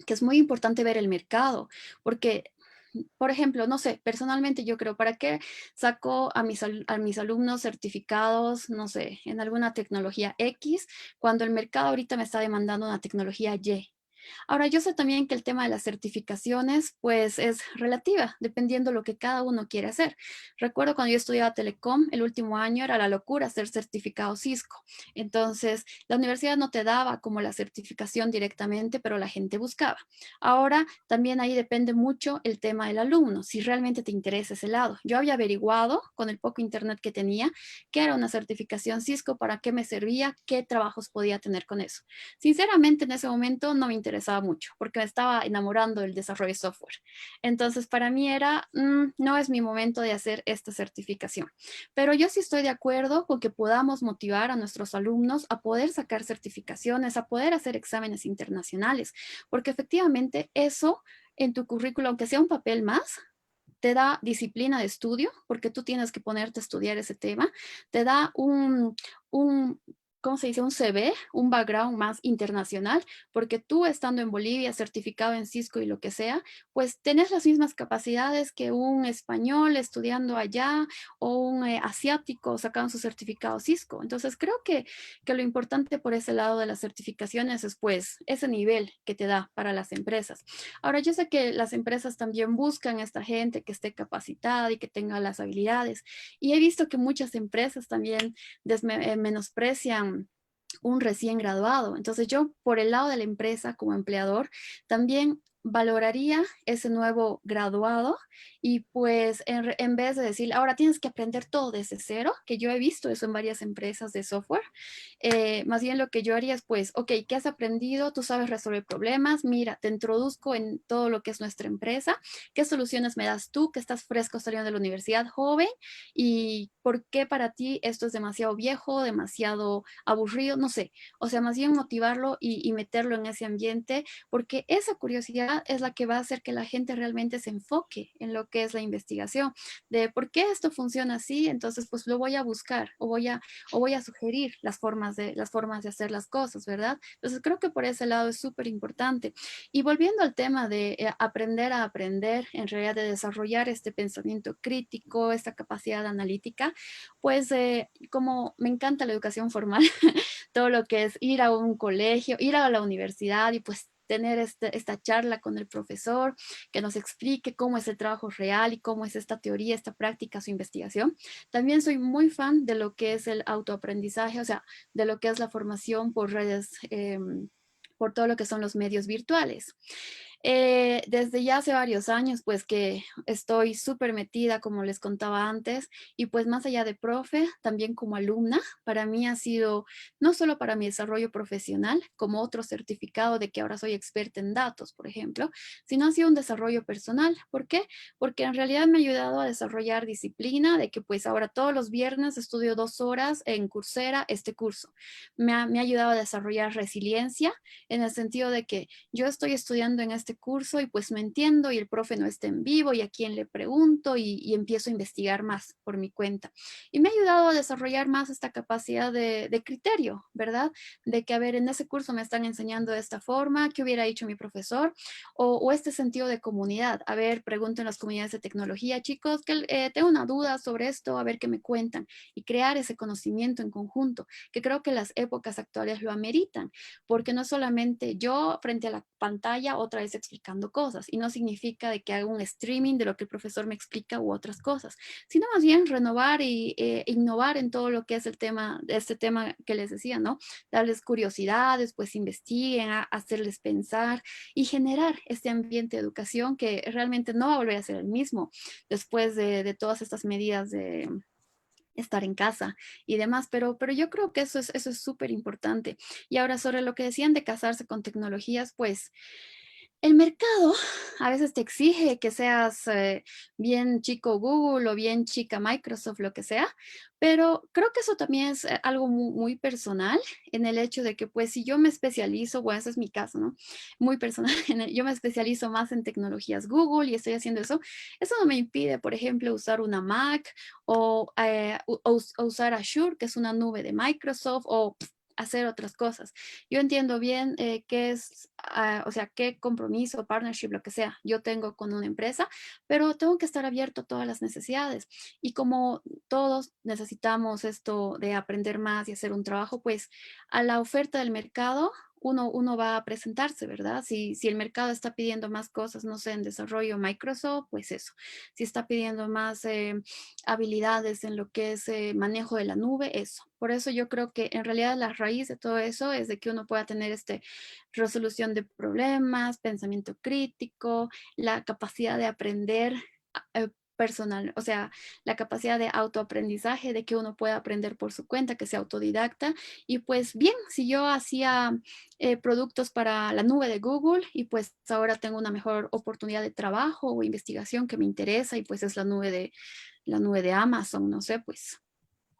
que es muy importante ver el mercado, porque, por ejemplo, no sé, personalmente yo creo, ¿para qué saco a mis alumnos certificados, no sé, en alguna tecnología X, cuando el mercado ahorita me está demandando una tecnología Y? Ahora, yo sé también que el tema de las certificaciones, pues es relativa, dependiendo lo que cada uno quiere hacer. Recuerdo cuando yo estudiaba Telecom, el último año era la locura hacer certificado Cisco. Entonces, la universidad no te daba como la certificación directamente, pero la gente buscaba. Ahora, también ahí depende mucho el tema del alumno, si realmente te interesa ese lado. Yo había averiguado con el poco internet que tenía qué era una certificación Cisco, para qué me servía, qué trabajos podía tener con eso. Sinceramente, en ese momento no me interesaba mucho porque me estaba enamorando del desarrollo de software. Entonces, para mí era, no es mi momento de hacer esta certificación. Pero yo sí estoy de acuerdo con que podamos motivar a nuestros alumnos a poder sacar certificaciones, a poder hacer exámenes internacionales, porque efectivamente eso en tu currículum, aunque sea un papel más, te da disciplina de estudio, porque tú tienes que ponerte a estudiar ese tema, te da un ¿cómo se dice? Un CV, un background más internacional, porque tú estando en Bolivia, certificado en Cisco y lo que sea, pues tenés las mismas capacidades que un español estudiando allá o un asiático sacando su certificado Cisco. Entonces creo que lo importante por ese lado de las certificaciones es pues ese nivel que te da para las empresas. Ahora, yo sé que las empresas también buscan a esta gente que esté capacitada y que tenga las habilidades. Y he visto que muchas empresas también menosprecian un recién graduado. Entonces yo, por el lado de la empresa como empleador, también valoraría ese nuevo graduado y pues en vez de decir, ahora tienes que aprender todo desde cero, que yo he visto eso en varias empresas de software, más bien lo que yo haría es pues, ok, ¿qué has aprendido? Tú sabes resolver problemas, mira, te introduzco en todo lo que es nuestra empresa, ¿qué soluciones me das tú que estás fresco saliendo de la universidad, joven? ¿Y por qué para ti esto es demasiado viejo, demasiado aburrido? No sé, o sea, más bien motivarlo y meterlo en ese ambiente, porque esa curiosidad es la que va a hacer que la gente realmente se enfoque en lo que es la investigación, de por qué esto funciona así, entonces pues lo voy a buscar o voy a sugerir las formas de hacer las cosas, ¿verdad? Entonces creo que por ese lado es súper importante. Y volviendo al tema de aprender a aprender, en realidad de desarrollar este pensamiento crítico, esta capacidad analítica, pues como me encanta la educación formal, todo lo que es ir a un colegio, ir a la universidad y pues tener esta charla con el profesor que nos explique cómo es el trabajo real y cómo es esta teoría, esta práctica, su investigación. También soy muy fan de lo que es el autoaprendizaje, o sea, de lo que es la formación por redes, por todo lo que son los medios virtuales. Desde ya hace varios años, pues que estoy súper metida, como les contaba antes, y pues más allá de profe, también como alumna, para mí ha sido no solo para mi desarrollo profesional, como otro certificado de que ahora soy experta en datos, por ejemplo, sino ha sido un desarrollo personal. ¿Por qué? Porque en realidad me ha ayudado a desarrollar disciplina, de que pues ahora todos los viernes estudio 2 horas en Coursera este curso. Me ha ayudado a desarrollar resiliencia en el sentido de que yo estoy estudiando en este curso y pues no entiendo y el profe no está en vivo y a quién le pregunto y empiezo a investigar más por mi cuenta. Y me ha ayudado a desarrollar más esta capacidad de criterio, ¿verdad? De que, a ver, en ese curso me están enseñando de esta forma, ¿qué hubiera dicho mi profesor? O este sentido de comunidad. A ver, pregunto en las comunidades de tecnología, chicos, que tengo una duda sobre esto, a ver qué me cuentan. Y crear ese conocimiento en conjunto, que creo que las épocas actuales lo ameritan, porque no solamente yo frente a la pantalla, otra vez explicando cosas. Y no significa de que haga un streaming de lo que el profesor me explica u otras cosas, sino más bien renovar y innovar en todo lo que es el tema, este tema que les decía, ¿no? Darles curiosidades, pues investiguen, hacerles pensar y generar este ambiente de educación que realmente no va a volver a ser el mismo después de todas estas medidas de estar en casa y demás, pero yo creo que eso es súper importante. Y ahora sobre lo que decían de casarse con tecnologías, pues el mercado a veces te exige que seas bien chico Google o bien chica Microsoft, lo que sea, pero creo que eso también es algo muy personal en el hecho de que pues si yo me especializo, bueno, ese es mi caso, ¿no? Muy personal, yo me especializo más en tecnologías Google y estoy haciendo eso, eso no me impide, por ejemplo, usar una Mac o usar Azure, que es una nube de Microsoft, o hacer otras cosas. Yo entiendo bien qué es, o sea, qué compromiso, partnership, lo que sea, yo tengo con una empresa, pero tengo que estar abierto a todas las necesidades. Y como todos necesitamos esto de aprender más y hacer un trabajo, pues a la oferta del mercado uno va a presentarse, ¿verdad? Si el mercado está pidiendo más cosas, no sé, en desarrollo Microsoft, pues eso. Si está pidiendo más habilidades en lo que es manejo de la nube, eso. Por eso yo creo que en realidad la raíz de todo eso es de que uno pueda tener resolución de problemas, pensamiento crítico, la capacidad de aprender personal, o sea, la capacidad de autoaprendizaje, de que uno pueda aprender por su cuenta, que sea autodidacta. Y pues bien, si yo hacía productos para la nube de Google y pues ahora tengo una mejor oportunidad de trabajo o investigación que me interesa y pues es la nube de Amazon, no sé, pues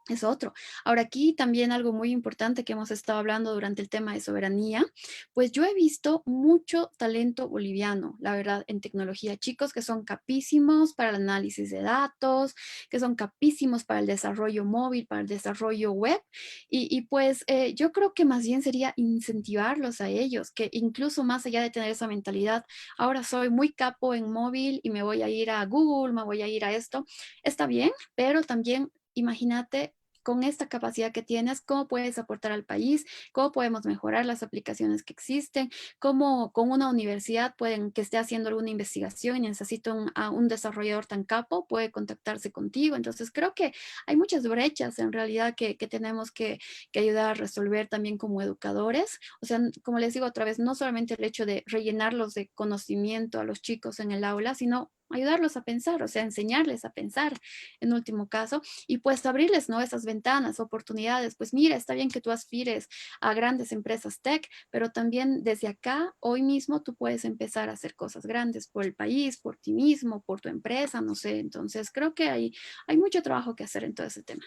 es otro. Ahora aquí también algo muy importante que hemos estado hablando durante el tema de soberanía, pues yo he visto mucho talento boliviano, la verdad, en tecnología. Chicos que son capísimos para el análisis de datos, que son capísimos para el desarrollo móvil, para el desarrollo web. Y pues yo creo que más bien sería incentivarlos a ellos, que incluso más allá de tener esa mentalidad, ahora soy muy capo en móvil y me voy a ir a Google, me voy a ir a esto, está bien, pero también imagínate con esta capacidad que tienes, cómo puedes aportar al país, cómo podemos mejorar las aplicaciones que existen, cómo con una universidad pueden que esté haciendo alguna investigación y necesita a un desarrollador tan capo, puede contactarse contigo. Entonces creo que hay muchas brechas en realidad que tenemos que ayudar a resolver también como educadores. O sea, como les digo otra vez, no solamente el hecho de rellenarlos de conocimiento a los chicos en el aula, sino ayudarlos a pensar, o sea, enseñarles a pensar en último caso, y pues abrirles, ¿no? Esas ventanas, oportunidades, pues mira, está bien que tú aspires a grandes empresas tech, pero también desde acá, hoy mismo, tú puedes empezar a hacer cosas grandes por el país, por ti mismo, por tu empresa, no sé, entonces creo que hay mucho trabajo que hacer en todo ese tema.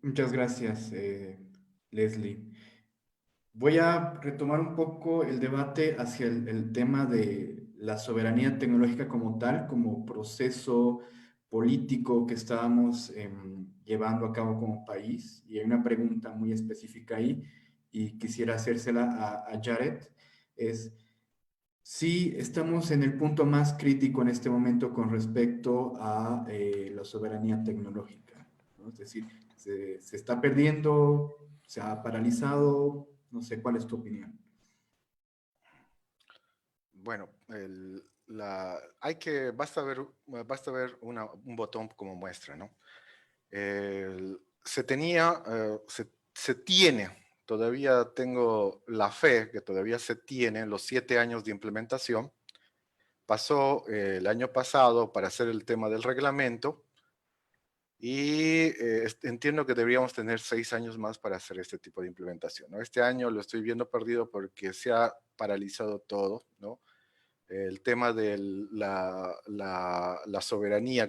Muchas gracias, Leslie. Voy a retomar un poco el debate hacia el tema de la soberanía tecnológica como tal, como proceso político que estábamos llevando a cabo como país. Y hay una pregunta muy específica ahí y quisiera hacérsela a Jared. Es si estamos en el punto más crítico en este momento con respecto a la soberanía tecnológica, ¿no? Es decir, se está perdiendo, se ha paralizado, no sé, ¿cuál es tu opinión? Bueno, basta ver un botón como muestra, ¿no? Se tiene, todavía tengo la fe que todavía se tiene los 7 años de implementación. Pasó el año pasado para hacer el tema del reglamento y entiendo que deberíamos tener 6 años más para hacer este tipo de implementación, ¿no? Este año lo estoy viendo perdido porque se ha paralizado todo, ¿no? El tema de la soberanía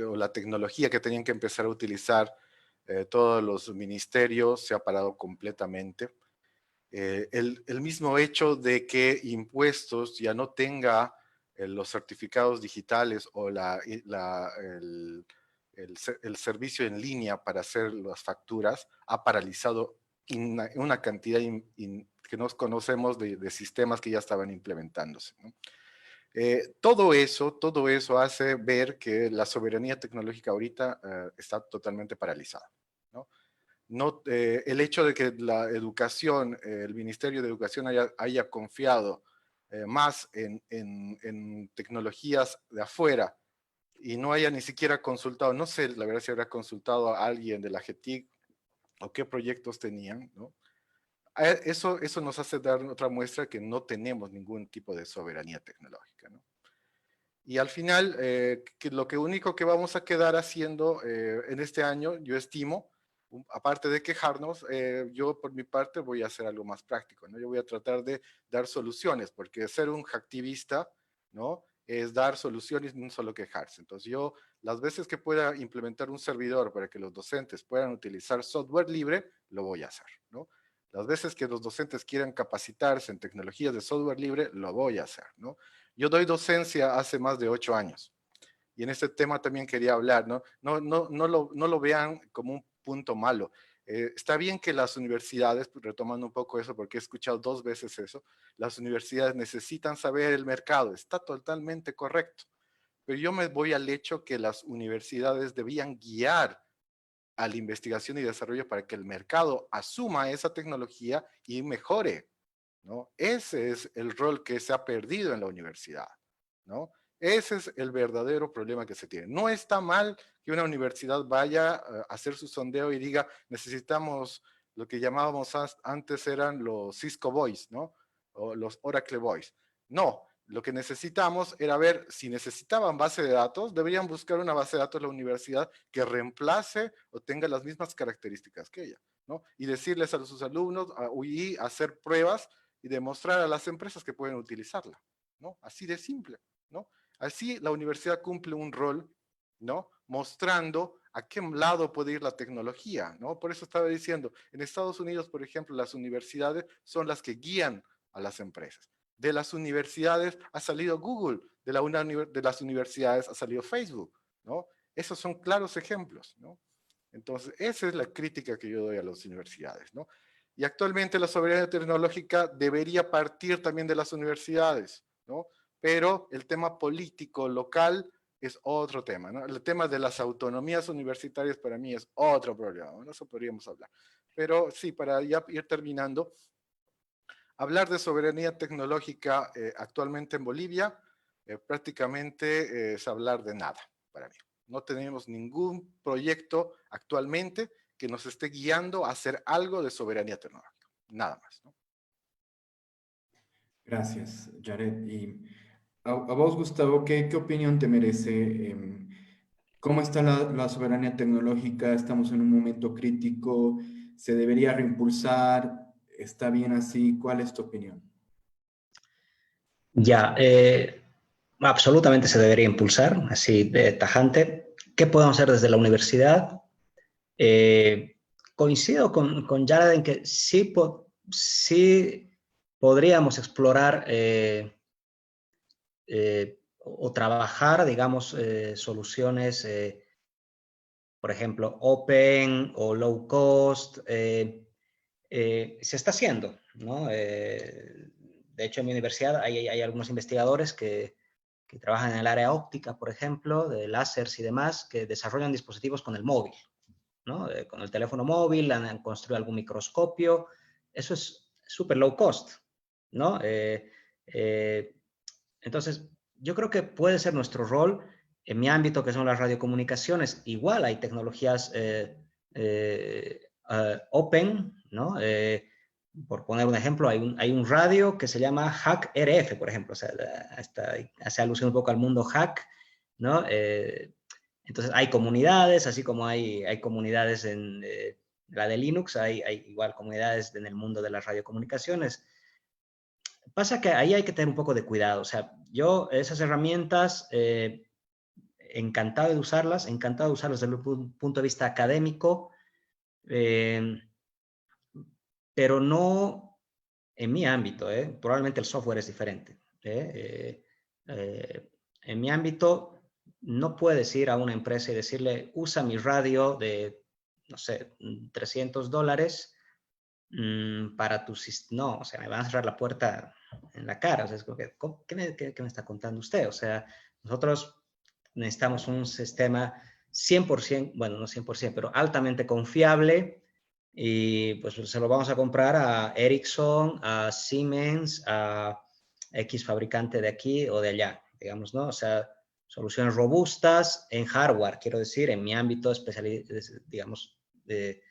o la tecnología que tenían que empezar a utilizar todos los ministerios se ha parado completamente. El mismo hecho de que impuestos ya no tenga los certificados digitales o el servicio en línea para hacer las facturas ha paralizado una cantidad que no conocemos de sistemas que ya estaban implementándose, ¿no? Todo eso hace ver que la soberanía tecnológica ahorita está totalmente paralizada, ¿no? No, el hecho de que la educación, el Ministerio de Educación haya confiado más en tecnologías de afuera y no haya ni siquiera consultado, no sé la verdad si habrá consultado a alguien de la GETIC o qué proyectos tenían, ¿no? Eso nos hace dar otra muestra que no tenemos ningún tipo de soberanía tecnológica, ¿no? Y al final, lo único que vamos a quedar haciendo en este año, yo estimo, aparte de quejarnos, yo por mi parte voy a hacer algo más práctico, ¿no? Yo voy a tratar de dar soluciones, porque ser un hacktivista, ¿no? Es dar soluciones y no solo quejarse. Entonces yo, las veces que pueda implementar un servidor para que los docentes puedan utilizar software libre, lo voy a hacer, ¿no? Las veces que los docentes quieran capacitarse en tecnologías de software libre, lo voy a hacer, ¿no? Yo doy docencia hace más de 8 años y en este tema también quería hablar, ¿no? No lo vean como un punto malo. Está bien que las universidades, retomando un poco eso, porque he escuchado 2 veces eso, las universidades necesitan saber el mercado, está totalmente correcto. Pero yo me voy al hecho que las universidades debían guiar a la investigación y desarrollo para que el mercado asuma esa tecnología y mejore, ¿no? Ese es el rol que se ha perdido en la universidad, ¿no? Ese es el verdadero problema que se tiene. No está mal que una universidad vaya a hacer su sondeo y diga, necesitamos lo que llamábamos antes eran los Cisco Boys, ¿no? O los Oracle Boys. No, lo que necesitamos era ver si necesitaban base de datos, deberían buscar una base de datos de la universidad que reemplace o tenga las mismas características que ella, ¿no? Y decirles a sus alumnos y hacer pruebas y demostrar a las empresas que pueden utilizarla, ¿no? Así de simple, ¿no? Así la universidad cumple un rol, ¿no? Mostrando a qué lado puede ir la tecnología, ¿no? Por eso estaba diciendo, en Estados Unidos, por ejemplo, las universidades son las que guían a las empresas. De las universidades ha salido Google, de las universidades ha salido Facebook, ¿no? Esos son claros ejemplos, ¿no? Entonces, esa es la crítica que yo doy a las universidades, ¿no? Y actualmente la soberanía tecnológica debería partir también de las universidades, ¿no? Pero el tema político local es otro tema, ¿no? El tema de las autonomías universitarias para mí es otro problema, ¿no? Eso podríamos hablar. Pero sí, para ya ir terminando, hablar de soberanía tecnológica actualmente en Bolivia prácticamente es hablar de nada para mí. No tenemos ningún proyecto actualmente que nos esté guiando a hacer algo de soberanía tecnológica. Nada más, ¿no? Gracias, Jared. Y a vos, Gustavo, ¿qué opinión te merece? ¿Cómo está la soberanía tecnológica? ¿Estamos en un momento crítico? ¿Se debería reimpulsar? ¿Está bien así? ¿Cuál es tu opinión? Ya, absolutamente se debería impulsar, así de tajante. ¿Qué podemos hacer desde la universidad? Coincido con Jared en que sí podríamos explorar o trabajar, digamos, soluciones, por ejemplo, open o low cost. Se está haciendo, ¿no? De hecho, en mi universidad hay algunos investigadores que trabajan en el área óptica, por ejemplo, de láseres y demás, que desarrollan dispositivos con el móvil, ¿no? Con el teléfono móvil, han construido algún microscopio. Eso es súper low cost, ¿no? Entonces, yo creo que puede ser nuestro rol en mi ámbito, que son las radiocomunicaciones. Igual hay tecnologías open, ¿no? Por poner un ejemplo, hay un radio que se llama Hack RF, por ejemplo, o sea, hace alusión un poco al mundo hack, ¿no? Entonces hay comunidades, así como hay comunidades en la de Linux, hay igual comunidades en el mundo de las radiocomunicaciones. Pasa que ahí hay que tener un poco de cuidado, o sea, yo esas herramientas, encantado de usarlas desde el punto de vista académico, pero no en mi ámbito, probablemente el software es diferente. En mi ámbito no puedes ir a una empresa y decirle, usa mi radio de, no sé, $300 para tu sistema. No, o sea, me van a cerrar la puerta en la cara. O sea, es como que, ¿qué me está contando usted? O sea, nosotros necesitamos un sistema 100%, bueno, no 100%, pero altamente confiable, y pues se lo vamos a comprar a Ericsson, a Siemens, a X fabricante de aquí o de allá, digamos, ¿no? O sea, soluciones robustas en hardware, quiero decir, en mi ámbito digamos, de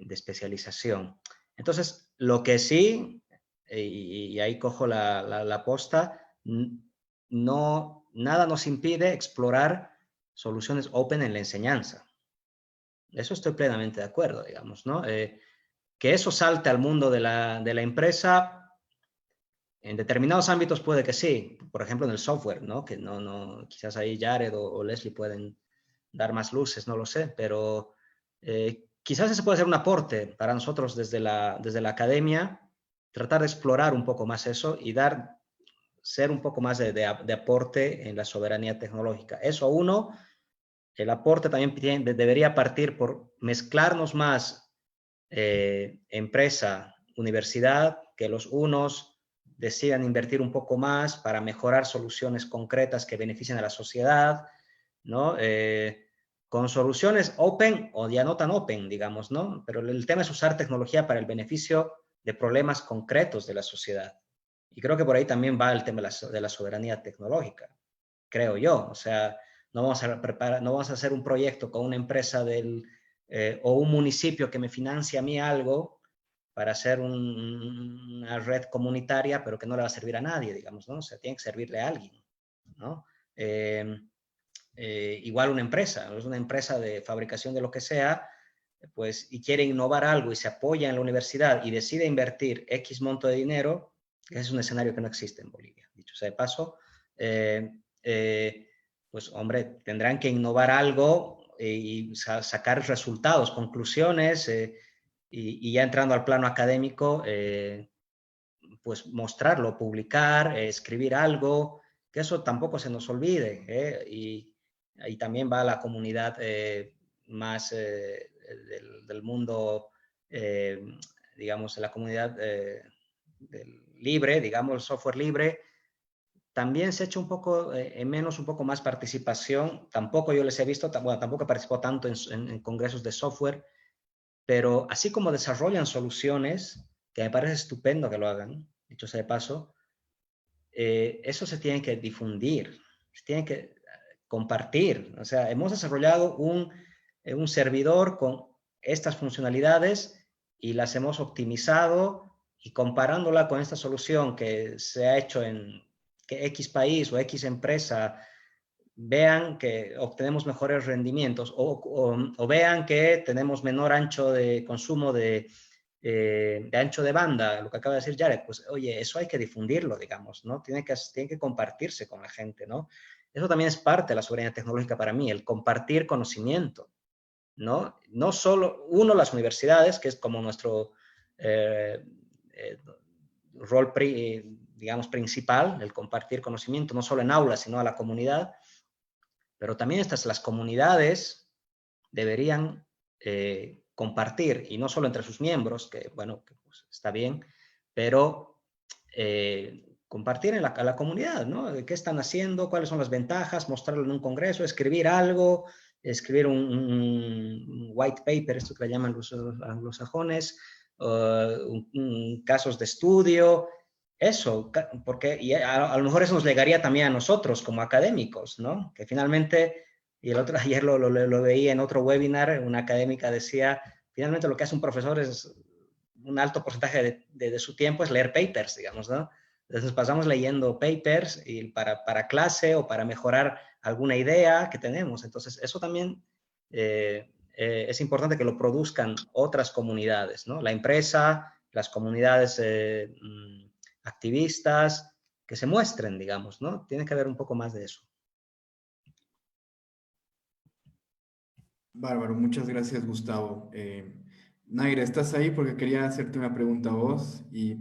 especialización. Entonces, lo que sí, y ahí cojo la posta, no, nada nos impide explorar soluciones open en la enseñanza. Eso estoy plenamente de acuerdo, digamos, ¿no? Que eso salte al mundo de la empresa, en determinados ámbitos puede que sí, por ejemplo en el software, ¿no? Que quizás ahí Jared o Leslie pueden dar más luces, no lo sé, pero quizás ese puede ser un aporte para nosotros desde la academia, tratar de explorar un poco más eso y ser un poco más de aporte en la soberanía tecnológica. Eso uno, el aporte también debería partir por mezclarnos más empresa, universidad, que los unos decidan invertir un poco más para mejorar soluciones concretas que beneficien a la sociedad, ¿no? Con soluciones open o ya no tan open, digamos, ¿no? Pero el tema es usar tecnología para el beneficio de problemas concretos de la sociedad. Y creo que por ahí también va el tema de la soberanía tecnológica, creo yo. O sea, no vamos a hacer un proyecto con una empresa o un municipio que me financie a mí algo para hacer una red comunitaria, pero que no le va a servir a nadie, digamos, ¿no? O sea, tiene que servirle a alguien, ¿no? Igual una empresa, es una empresa de fabricación de lo que sea, pues, y quiere innovar algo y se apoya en la universidad y decide invertir X monto de dinero, ese es un escenario que no existe en Bolivia, dicho sea de paso, pues, hombre, tendrán que innovar algo y sacar resultados, conclusiones, y ya entrando al plano académico, pues mostrarlo, publicar, escribir algo, que eso tampoco se nos olvide, y también va a la comunidad más del mundo, digamos, la comunidad libre, digamos, software libre. También se ha hecho un poco menos, un poco más participación. Tampoco yo les he visto, bueno, tampoco participó tanto en congresos de software, pero así como desarrollan soluciones, que me parece estupendo que lo hagan, dicho sea de paso, eso se tiene que difundir, se tiene que compartir. O sea, hemos desarrollado un servidor con estas funcionalidades y las hemos optimizado, y comparándola con esta solución que se ha hecho en que X país o X empresa, vean que obtenemos mejores rendimientos o vean que tenemos menor ancho de consumo de ancho de banda, lo que acaba de decir Jared, pues oye, eso hay que difundirlo, digamos, ¿no? Tiene que compartirse con la gente, ¿no? Eso también es parte de la soberanía tecnológica para mí, el compartir conocimiento, ¿no? No solo, uno, las universidades, que es como nuestro rol, digamos, principal, el compartir conocimiento, no solo en aulas, sino a la comunidad, pero también las comunidades deberían compartir, y no solo entre sus miembros, que bueno, que pues está bien, pero compartir a la comunidad, ¿no? ¿Qué están haciendo? ¿Cuáles son las ventajas? Mostrarlo en un congreso, escribir algo, escribir un white paper, esto que le llaman los anglosajones, casos de estudio, eso, porque y a lo mejor eso nos llegaría también a nosotros como académicos, ¿no? Que finalmente, y ayer lo veía en otro webinar, una académica decía, finalmente lo que hace un profesor es un alto porcentaje de su tiempo es leer papers, digamos, ¿no? Entonces pasamos leyendo papers y para clase o para mejorar alguna idea que tenemos. Entonces eso también es importante que lo produzcan otras comunidades, ¿no? La empresa, las comunidades activistas, que se muestren, digamos, ¿no? Tiene que haber un poco más de eso. Bárbaro, muchas gracias, Gustavo. Naira, ¿estás ahí? Porque quería hacerte una pregunta a vos y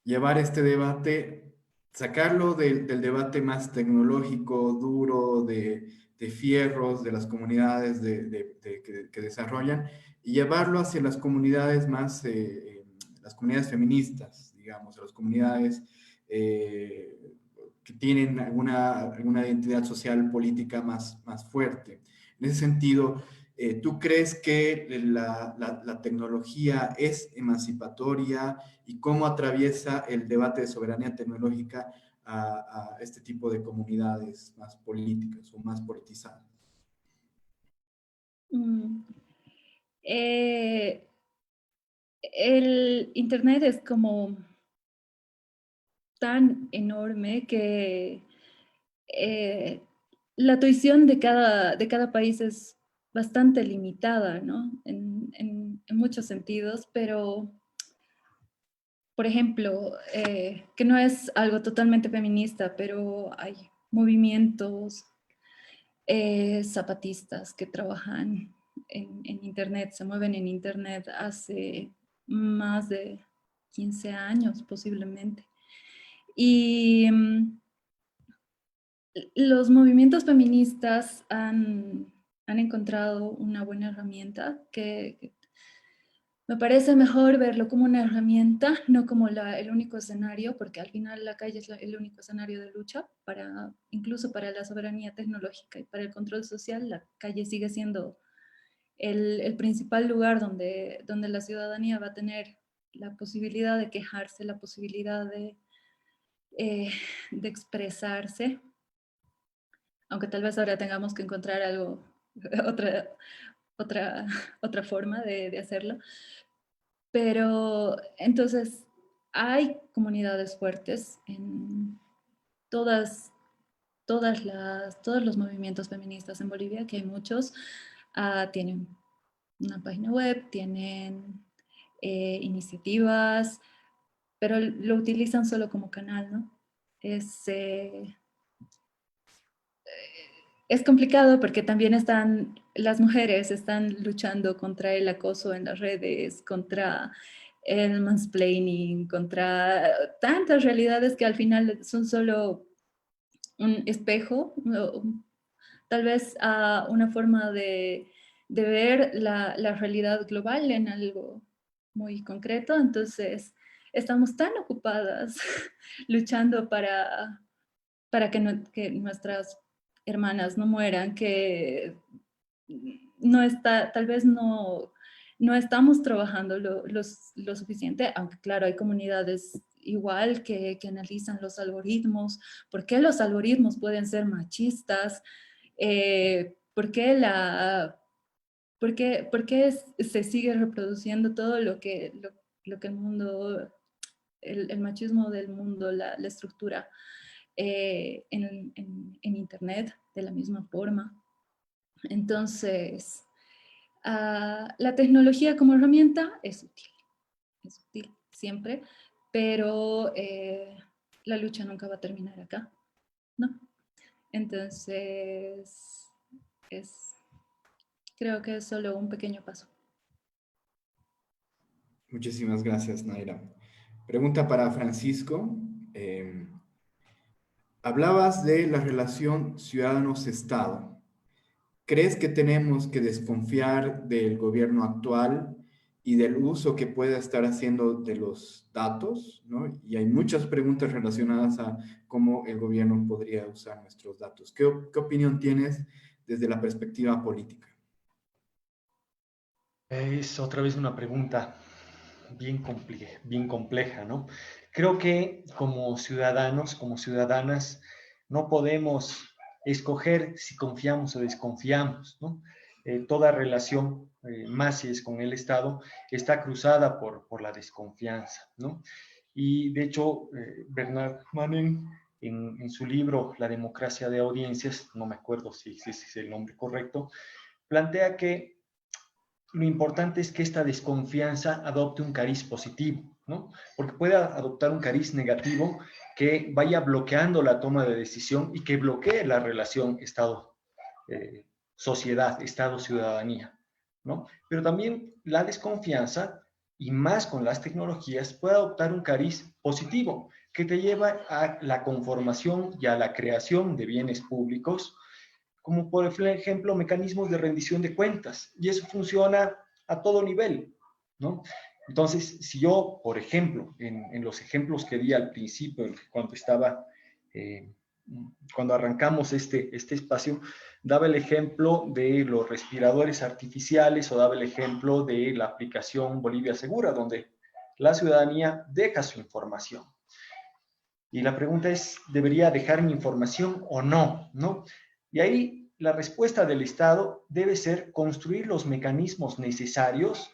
llevar este debate, sacarlo del debate más tecnológico, duro, de fierros, de las comunidades que desarrollan, y llevarlo hacia las comunidades más, las comunidades feministas, digamos, las comunidades que tienen alguna identidad social política más fuerte. En ese sentido, ¿Tú crees que la tecnología es emancipatoria y cómo atraviesa el debate de soberanía tecnológica a este tipo de comunidades más políticas o más politizadas? Mm, eh, el Internet es como tan enorme que eh, la tuición de cada país es bastante limitada, ¿no? En muchos sentidos, pero, por ejemplo, que no es algo totalmente feminista, pero hay movimientos zapatistas que trabajan en Internet, se mueven en Internet hace más de 15 años posiblemente. Y los movimientos feministas han encontrado una buena herramienta que me parece mejor verlo como una herramienta, no como el único escenario, porque al final la calle es el único escenario de lucha, incluso para la soberanía tecnológica y para el control social. La calle sigue siendo el principal lugar donde la ciudadanía va a tener la posibilidad de quejarse, la posibilidad de expresarse, aunque tal vez ahora tengamos que encontrar algo, otra, otra, otra forma de hacerlo. Pero entonces hay comunidades fuertes en todos los movimientos feministas en Bolivia, que hay muchos, tienen una página web, tienen iniciativas, pero lo utilizan solo como canal, ¿no? Es complicado porque también las mujeres están luchando contra el acoso en las redes, contra el mansplaining, contra tantas realidades que al final son solo un espejo, tal vez una forma de ver la realidad global en algo muy concreto. Entonces, estamos tan ocupadas luchando para que nuestras hermanas no mueran, que tal vez no estamos trabajando lo suficiente, aunque claro, hay comunidades igual que analizan los algoritmos, por qué los algoritmos pueden ser machistas, por qué se sigue reproduciendo todo lo que el mundo, el machismo del mundo, la estructura en Internet de la misma forma. Entonces, la tecnología como herramienta es útil siempre, pero la lucha nunca va a terminar acá, ¿no? Entonces, creo que es solo un pequeño paso. Muchísimas gracias, Naira. Pregunta para Francisco. Hablabas de la relación ciudadanos-Estado. ¿Crees que tenemos que desconfiar del gobierno actual y del uso que pueda estar haciendo de los datos, ¿no? Y hay muchas preguntas relacionadas a cómo el gobierno podría usar nuestros datos. ¿Qué opinión tienes desde la perspectiva política? Es otra vez una pregunta bien compleja, ¿no? Creo que como ciudadanos, como ciudadanas, no podemos escoger si confiamos o desconfiamos, ¿no? Toda relación, más si es con el Estado, está cruzada por la desconfianza, ¿no? Y de hecho, Bernard Mannen, en su libro La democracia de audiencias, no me acuerdo si es el nombre correcto, plantea que lo importante es que esta desconfianza adopte un cariz positivo, ¿no? Porque puede adoptar un cariz negativo que vaya bloqueando la toma de decisión y que bloquee la relación Estado-sociedad, Estado-ciudadanía, ¿no? Pero también la desconfianza, y más con las tecnologías, puede adoptar un cariz positivo que te lleva a la conformación y a la creación de bienes públicos, como por ejemplo mecanismos de rendición de cuentas, y eso funciona a todo nivel, ¿no? Entonces, si yo, por ejemplo, en los ejemplos que di al principio, cuando arrancamos este espacio, daba el ejemplo de los respiradores artificiales o daba el ejemplo de la aplicación Bolivia Segura, donde la ciudadanía deja su información. Y la pregunta es, ¿debería dejar mi información o no? ¿No? Y ahí la respuesta del Estado debe ser construir los mecanismos necesarios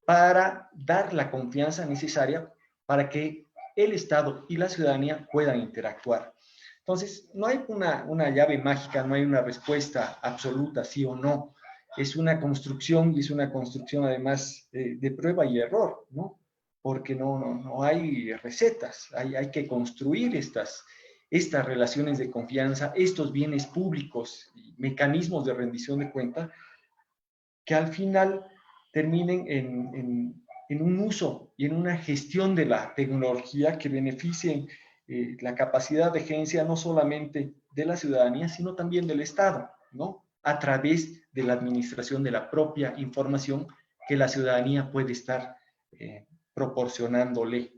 para dar la confianza necesaria para que el Estado y la ciudadanía puedan interactuar. Entonces, no hay una llave mágica, no hay una respuesta absoluta, sí o no. Es una construcción y es una construcción además de prueba y error, ¿no? Porque no hay recetas, hay que construir estas relaciones de confianza, estos bienes públicos, mecanismos de rendición de cuenta, que al final terminen en un uso y en una gestión de la tecnología que beneficien la capacidad de agencia no solamente de la ciudadanía, sino también del Estado, ¿no? A través de la administración de la propia información que la ciudadanía puede estar proporcionándole,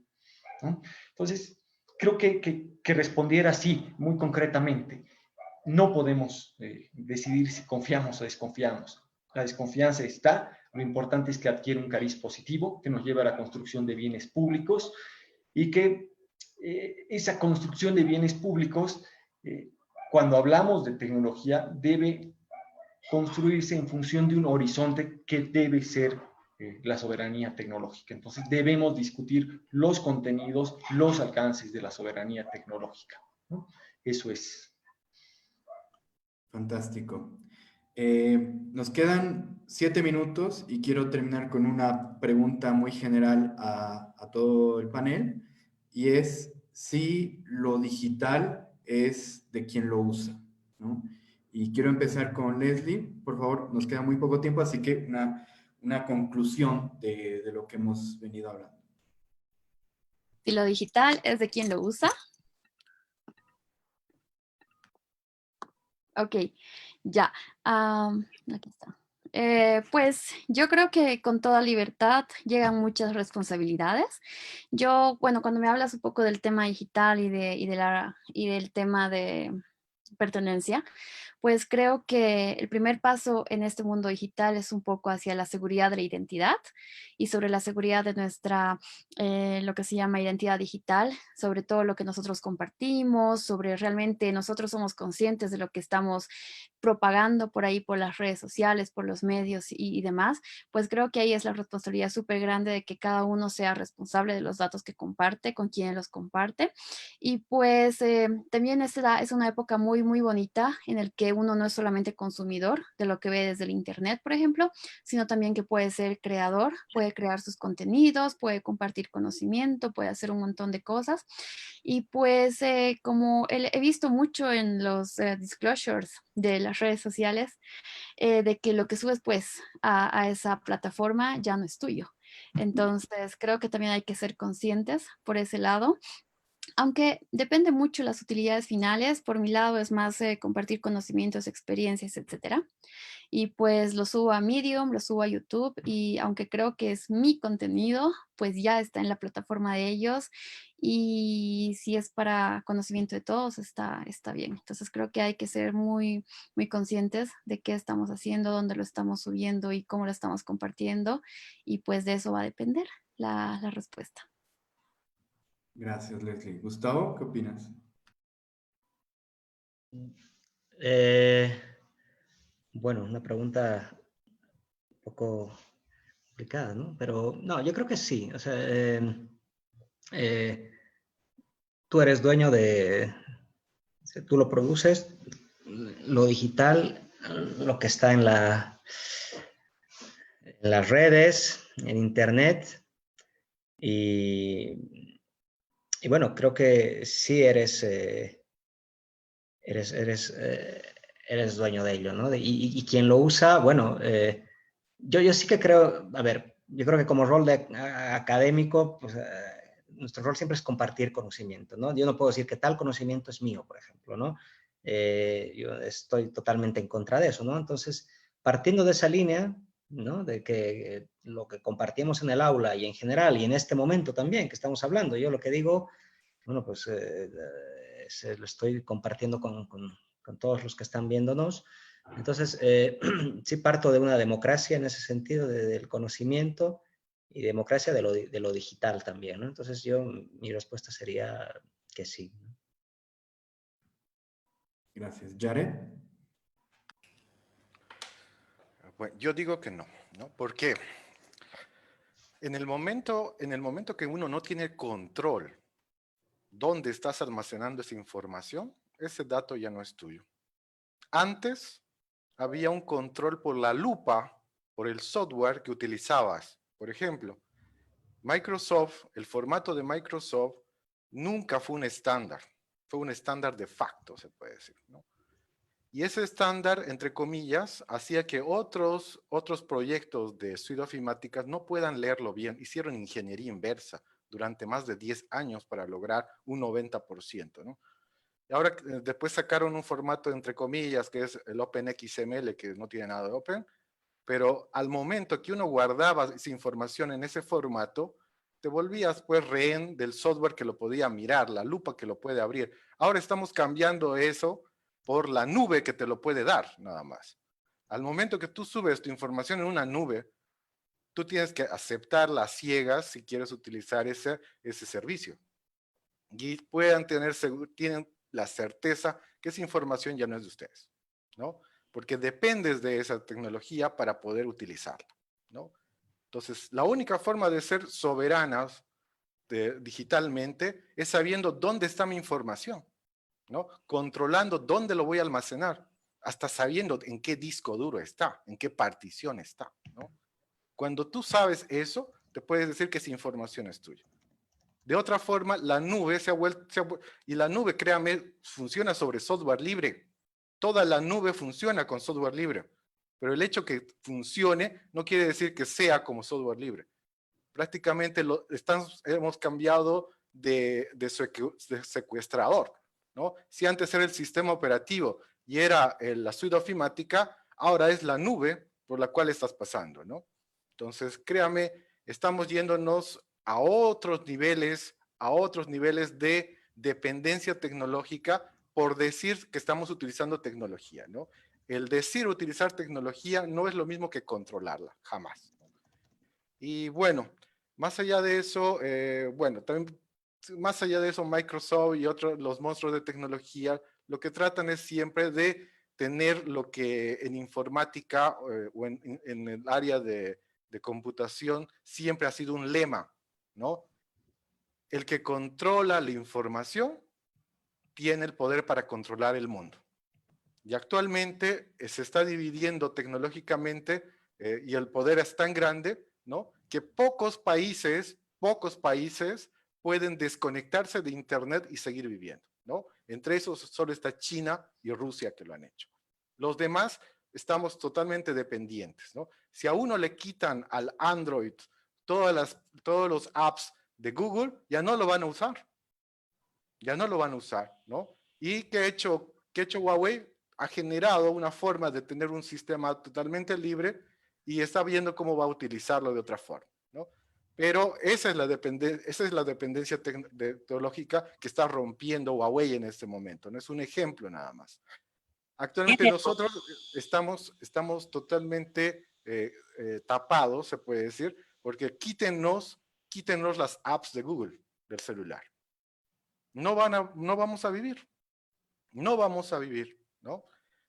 ¿no? Entonces, creo que respondiera así, muy concretamente. No podemos decidir si confiamos o desconfiamos. La desconfianza está, lo importante es que adquiere un cariz positivo, que nos lleva a la construcción de bienes públicos y que esa construcción de bienes públicos, cuando hablamos de tecnología, debe construirse en función de un horizonte que debe ser la soberanía tecnológica. Entonces debemos discutir los contenidos, los alcances de la soberanía tecnológica, ¿no? Eso es. Fantástico. Nos quedan 7 minutos y quiero terminar con una pregunta muy general a todo el panel, y es si lo digital es de quien lo usa, ¿no? Y quiero empezar con Leslie. Por favor, nos queda muy poco tiempo, así que una conclusión de lo que hemos venido hablando. Si lo digital es de quien lo usa. Ok, ya. Aquí está. Pues yo creo que con toda libertad llegan muchas responsabilidades. Yo, bueno, cuando me hablas un poco del tema digital y del tema de pertenencia, pues creo que el primer paso en este mundo digital es un poco hacia la seguridad de la identidad y sobre la seguridad de nuestra, lo que se llama identidad digital, sobre todo lo que nosotros compartimos, sobre realmente nosotros somos conscientes de lo que estamos propagando por ahí, por las redes sociales, por los medios y demás, pues creo que ahí es la responsabilidad súper grande de que cada uno sea responsable de los datos que comparte, con quien los comparte. Y pues también es una época muy, muy bonita en el que uno no es solamente consumidor de lo que ve desde el internet, por ejemplo, sino también que puede ser creador, puede crear sus contenidos, puede compartir conocimiento, puede hacer un montón de cosas. Y pues como he visto mucho en los disclosures de las redes sociales, de que lo que subes pues a esa plataforma ya no es tuyo. Entonces creo que también hay que ser conscientes por ese lado. Aunque depende mucho de las utilidades finales, por mi lado es más compartir conocimientos, experiencias, etcétera. Y pues lo subo a Medium, lo subo a YouTube y aunque creo que es mi contenido, pues ya está en la plataforma de ellos y si es para conocimiento de todos, está bien. Entonces creo que hay que ser muy, muy conscientes de qué estamos haciendo, dónde lo estamos subiendo y cómo lo estamos compartiendo y pues de eso va a depender la respuesta. Gracias, Leslie. Gustavo, ¿qué opinas? Bueno, una pregunta un poco complicada, ¿no? Pero no, yo creo que sí. O sea, tú eres dueño tú lo produces, lo digital, lo que está en las redes, en internet, y bueno, creo que sí eres dueño de ello, ¿no? Y quien lo usa, bueno, yo sí que creo, a ver, yo creo que como rol académico, pues nuestro rol siempre es compartir conocimiento, ¿no? Yo no puedo decir que tal conocimiento es mío, por ejemplo, ¿no? Yo estoy totalmente en contra de eso, ¿no? Entonces, partiendo de esa línea, ¿no? De que lo que compartimos en el aula y en general, y en este momento también que estamos hablando, yo lo que digo, bueno, pues lo estoy compartiendo con todos los que están viéndonos, Entonces, sí parto de una democracia en ese sentido, del conocimiento, y democracia de lo digital también, ¿no? Entonces, mi respuesta sería que sí. Gracias. Jared. Bueno, yo digo que no, ¿no? ¿Por qué? En el momento que uno no tiene control dónde estás almacenando esa información, ese dato ya no es tuyo. Antes había un control por la lupa, por el software que utilizabas. Por ejemplo, Microsoft, el formato de Microsoft nunca fue un estándar. Fue un estándar de facto, se puede decir, ¿no? Y ese estándar, entre comillas, hacía que otros proyectos de suite ofimáticas no puedan leerlo bien. Hicieron ingeniería inversa durante más de 10 años para lograr un 90%, ¿no? Y ahora después sacaron un formato, entre comillas, que es el OpenXML, que no tiene nada de Open, pero al momento que uno guardaba esa información en ese formato, te volvías pues rehén del software que lo podía mirar, la lupa que lo puede abrir. Ahora estamos cambiando eso por la nube que te lo puede dar, nada más. Al momento que tú subes tu información en una nube, tú tienes que aceptarla a ciegas si quieres utilizar ese servicio. Y tienen la certeza que esa información ya no es de ustedes, ¿no? Porque dependes de esa tecnología para poder utilizarla, ¿no? Entonces, la única forma de ser soberanas digitalmente es sabiendo dónde está mi información, ¿no? Controlando dónde lo voy a almacenar, hasta sabiendo en qué disco duro está, en qué partición está, ¿no? Cuando tú sabes eso, te puedes decir que esa información es tuya. De otra forma, la nube y la nube, créame, funciona sobre software libre. Toda la nube funciona con software libre. Pero el hecho que funcione no quiere decir que sea como software libre. Prácticamente hemos cambiado de secuestrador, ¿no? Si antes era el sistema operativo y era la suite ofimática, ahora es la nube por la cual estás pasando, ¿no? Entonces, créame, estamos yéndonos a otros niveles de dependencia tecnológica por decir que estamos utilizando tecnología, ¿no? El decir utilizar tecnología no es lo mismo que controlarla, jamás. Y bueno, más allá de eso, bueno, también más allá de eso, Microsoft y otros, los monstruos de tecnología, lo que tratan es siempre de tener lo que en informática o en el área de computación siempre ha sido un lema, ¿no? El que controla la información tiene el poder para controlar el mundo. Y actualmente se está dividiendo tecnológicamente y el poder es tan grande, ¿no? Que pocos países pueden desconectarse de Internet y seguir viviendo, ¿no? Entre esos solo está China y Rusia que lo han hecho. Los demás estamos totalmente dependientes, ¿no? Si a uno le quitan al Android todos los apps de Google, ya no lo van a usar. Ya no lo van a usar, ¿no? ¿Y qué ha hecho Huawei? Ha generado una forma de tener un sistema totalmente libre y está viendo cómo va a utilizarlo de otra forma, ¿no? Pero esa es la dependencia tecnológica que está rompiendo Huawei en este momento, ¿no? Es un ejemplo nada más. Actualmente nosotros estamos totalmente tapados, se puede decir, porque quítennos las apps de Google del celular. No vamos a vivir. No vamos a vivir, ¿no?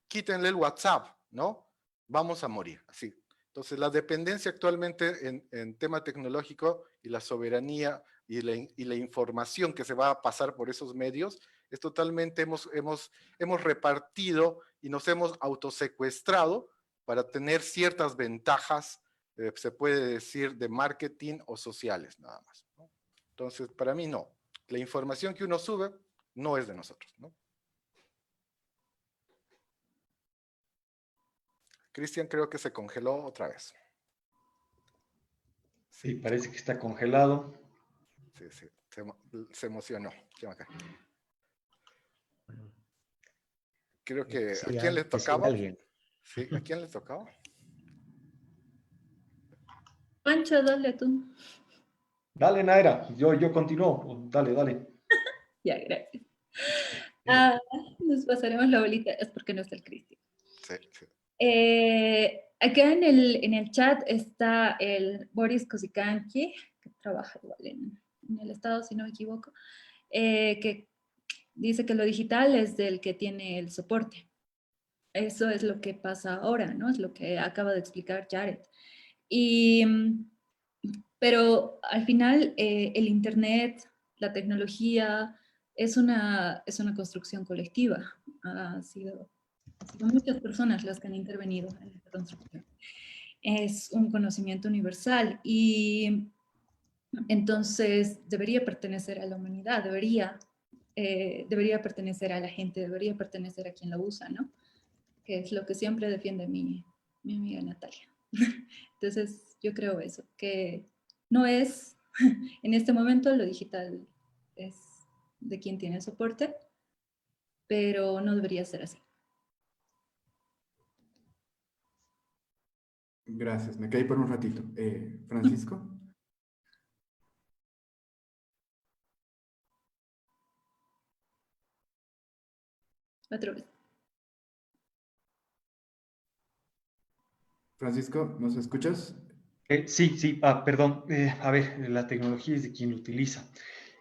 Quítenle el WhatsApp, ¿no? Vamos a morir, así. Entonces, la dependencia actualmente en tema tecnológico y la soberanía y la información que se va a pasar por esos medios es totalmente, hemos repartido y nos hemos autosecuestrado para tener ciertas ventajas, se puede decir, de marketing o sociales, nada más, ¿no? Entonces, para mí no. La información que uno sube no es de nosotros, ¿no? Cristian creo que se congeló otra vez. Sí, parece que está congelado. Sí, se emocionó. Creo que Sí, ¿a quién le tocaba? alguien. Sí, ¿a quién le tocaba? Pancho, dale tú. Dale, Naira, yo continúo. Dale. Ya, gracias. Nos pasaremos la bolita, es porque no está el Cristian. Sí, sí. Acá en el chat está el Boris Kozikanki, que trabaja igual en el Estado, si no me equivoco, que dice que lo digital es del que tiene el soporte. Eso es lo que pasa ahora, ¿no? Es lo que acaba de explicar Jared. Y, pero al final el Internet, la tecnología, es una construcción colectiva. Han sido muchas personas las que han intervenido en esta construcción. Es un conocimiento universal y entonces debería pertenecer a la humanidad, debería pertenecer a la gente, debería pertenecer a quien la usa, ¿no? Que es lo que siempre defiende mi amiga Natalia. Entonces yo creo eso, que no es, en este momento lo digital es de quien tiene el soporte, pero no debería ser así. Gracias, me caí por un ratito. Francisco. Otra vez. Francisco, ¿nos escuchas? Sí, sí, perdón. A ver, la tecnología es de quien lo utiliza.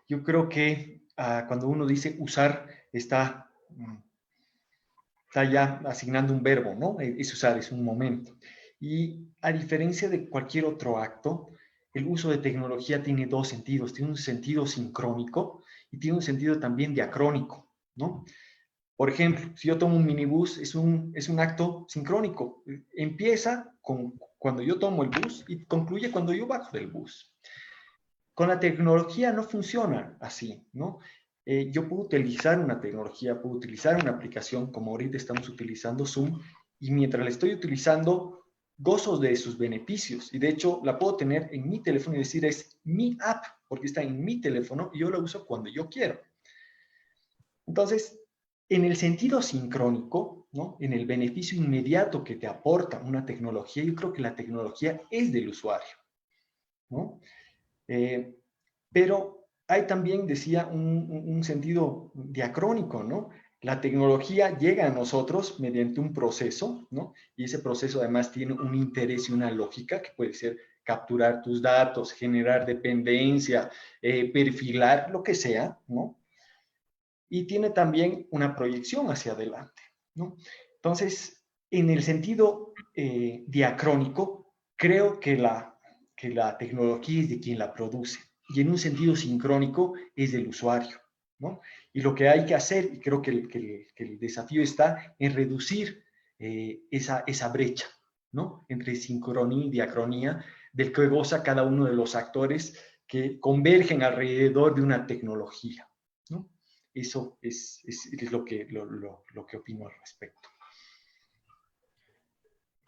Yo creo que cuando uno dice usar, está ya asignando un verbo, ¿no? Es usar, es un momento. Y a diferencia de cualquier otro acto, el uso de tecnología tiene dos sentidos. Tiene un sentido sincrónico y tiene un sentido también diacrónico, ¿no? Por ejemplo, si yo tomo un minibús, es un acto sincrónico. Empieza cuando yo tomo el bus y concluye cuando yo bajo del bus. Con la tecnología no funciona así, ¿no? Yo puedo utilizar una tecnología, puedo utilizar una aplicación como ahorita estamos utilizando Zoom y mientras la estoy utilizando gozo de sus beneficios y de hecho la puedo tener en mi teléfono y decir es mi app porque está en mi teléfono y yo la uso cuando yo quiero. Entonces, en el sentido sincrónico, ¿no? En el beneficio inmediato que te aporta una tecnología, yo creo que la tecnología es del usuario, ¿no? Pero hay también, decía, un sentido diacrónico, ¿no? La tecnología llega a nosotros mediante un proceso, ¿no? Y ese proceso además tiene un interés y una lógica que puede ser capturar tus datos, generar dependencia, perfilar, lo que sea, ¿no? Y tiene también una proyección hacia adelante, ¿no? Entonces, en el sentido diacrónico, creo que la tecnología es de quien la produce y en un sentido sincrónico es del usuario, ¿no? Y lo que hay que hacer, y creo que el desafío está en reducir esa brecha, ¿no? Entre sincronía y diacronía, del que goza cada uno de los actores que convergen alrededor de una tecnología, ¿no? Eso es lo que opino al respecto.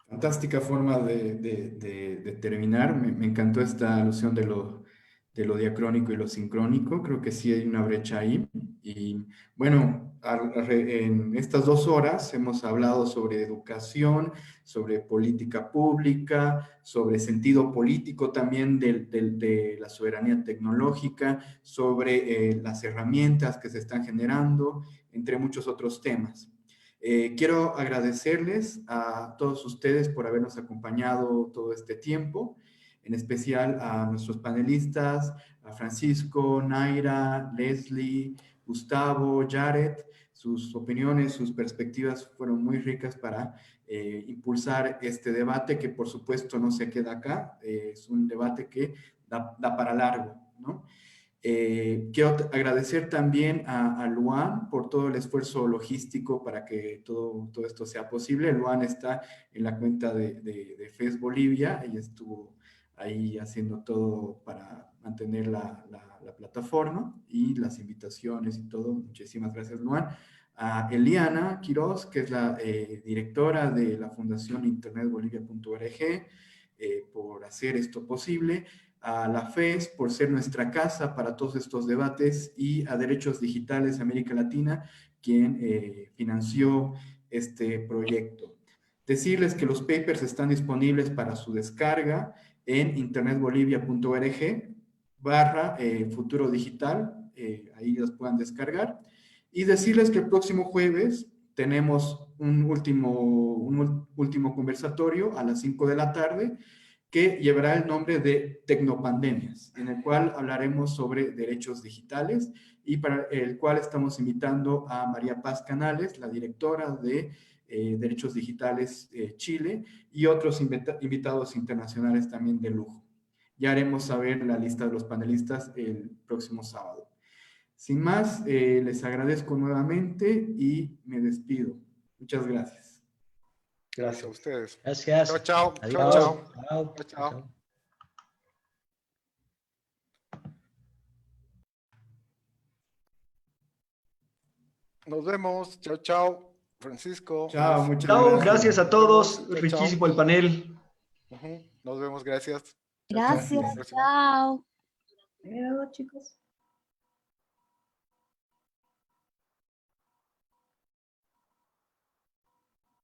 Fantástica forma de terminar. Me encantó esta alusión de lo diacrónico y lo sincrónico. Creo que sí hay una brecha ahí. Y bueno, en estas 2 horas hemos hablado sobre educación, sobre política pública, sobre sentido político también de la soberanía tecnológica, sobre las herramientas que se están generando, entre muchos otros temas. Quiero agradecerles a todos ustedes por habernos acompañado todo este tiempo, en especial a nuestros panelistas, a Francisco, Naira, Leslie, Gustavo, Jared. Sus opiniones, sus perspectivas fueron muy ricas para impulsar este debate que por supuesto no se queda acá, es un debate que da para largo, ¿no? Quiero agradecer también a Luan por todo el esfuerzo logístico para que todo esto sea posible. Luan está en la cuenta de FES Bolivia, ella estuvo ahí haciendo todo para mantener la plataforma y las invitaciones y todo. Muchísimas gracias, Luan. A Eliana Quiroz, que es la directora de la Fundación internetbolivia.org, por hacer esto posible, a la FES por ser nuestra casa para todos estos debates y a Derechos Digitales América Latina, quien financió este proyecto. Decirles que los papers están disponibles para su descarga en internetbolivia.org/futuro digital, ahí los puedan descargar. Y decirles que el próximo jueves tenemos un último conversatorio a las 5 de la tarde que llevará el nombre de Tecnopandemias, en el cual hablaremos sobre derechos digitales y para el cual estamos invitando a María Paz Canales, la directora de Derechos Digitales Chile, y otros invitados internacionales también de lujo. Ya haremos saber la lista de los panelistas el próximo sábado. Sin más, les agradezco nuevamente y me despido. Muchas gracias. Gracias a ustedes. Gracias. Chao, chao. Adiós. Chao, chao. Chao. Chao, chao. Chao. Nos vemos. Chao, chao. Francisco. Chao, muchas Chao, gracias. gracias a todos. Chao, chao. Riquísimo el panel. Ujú. Nos vemos, gracias. Chao, chao. Gracias, Hasta la próxima. chao. Adiós, chicos.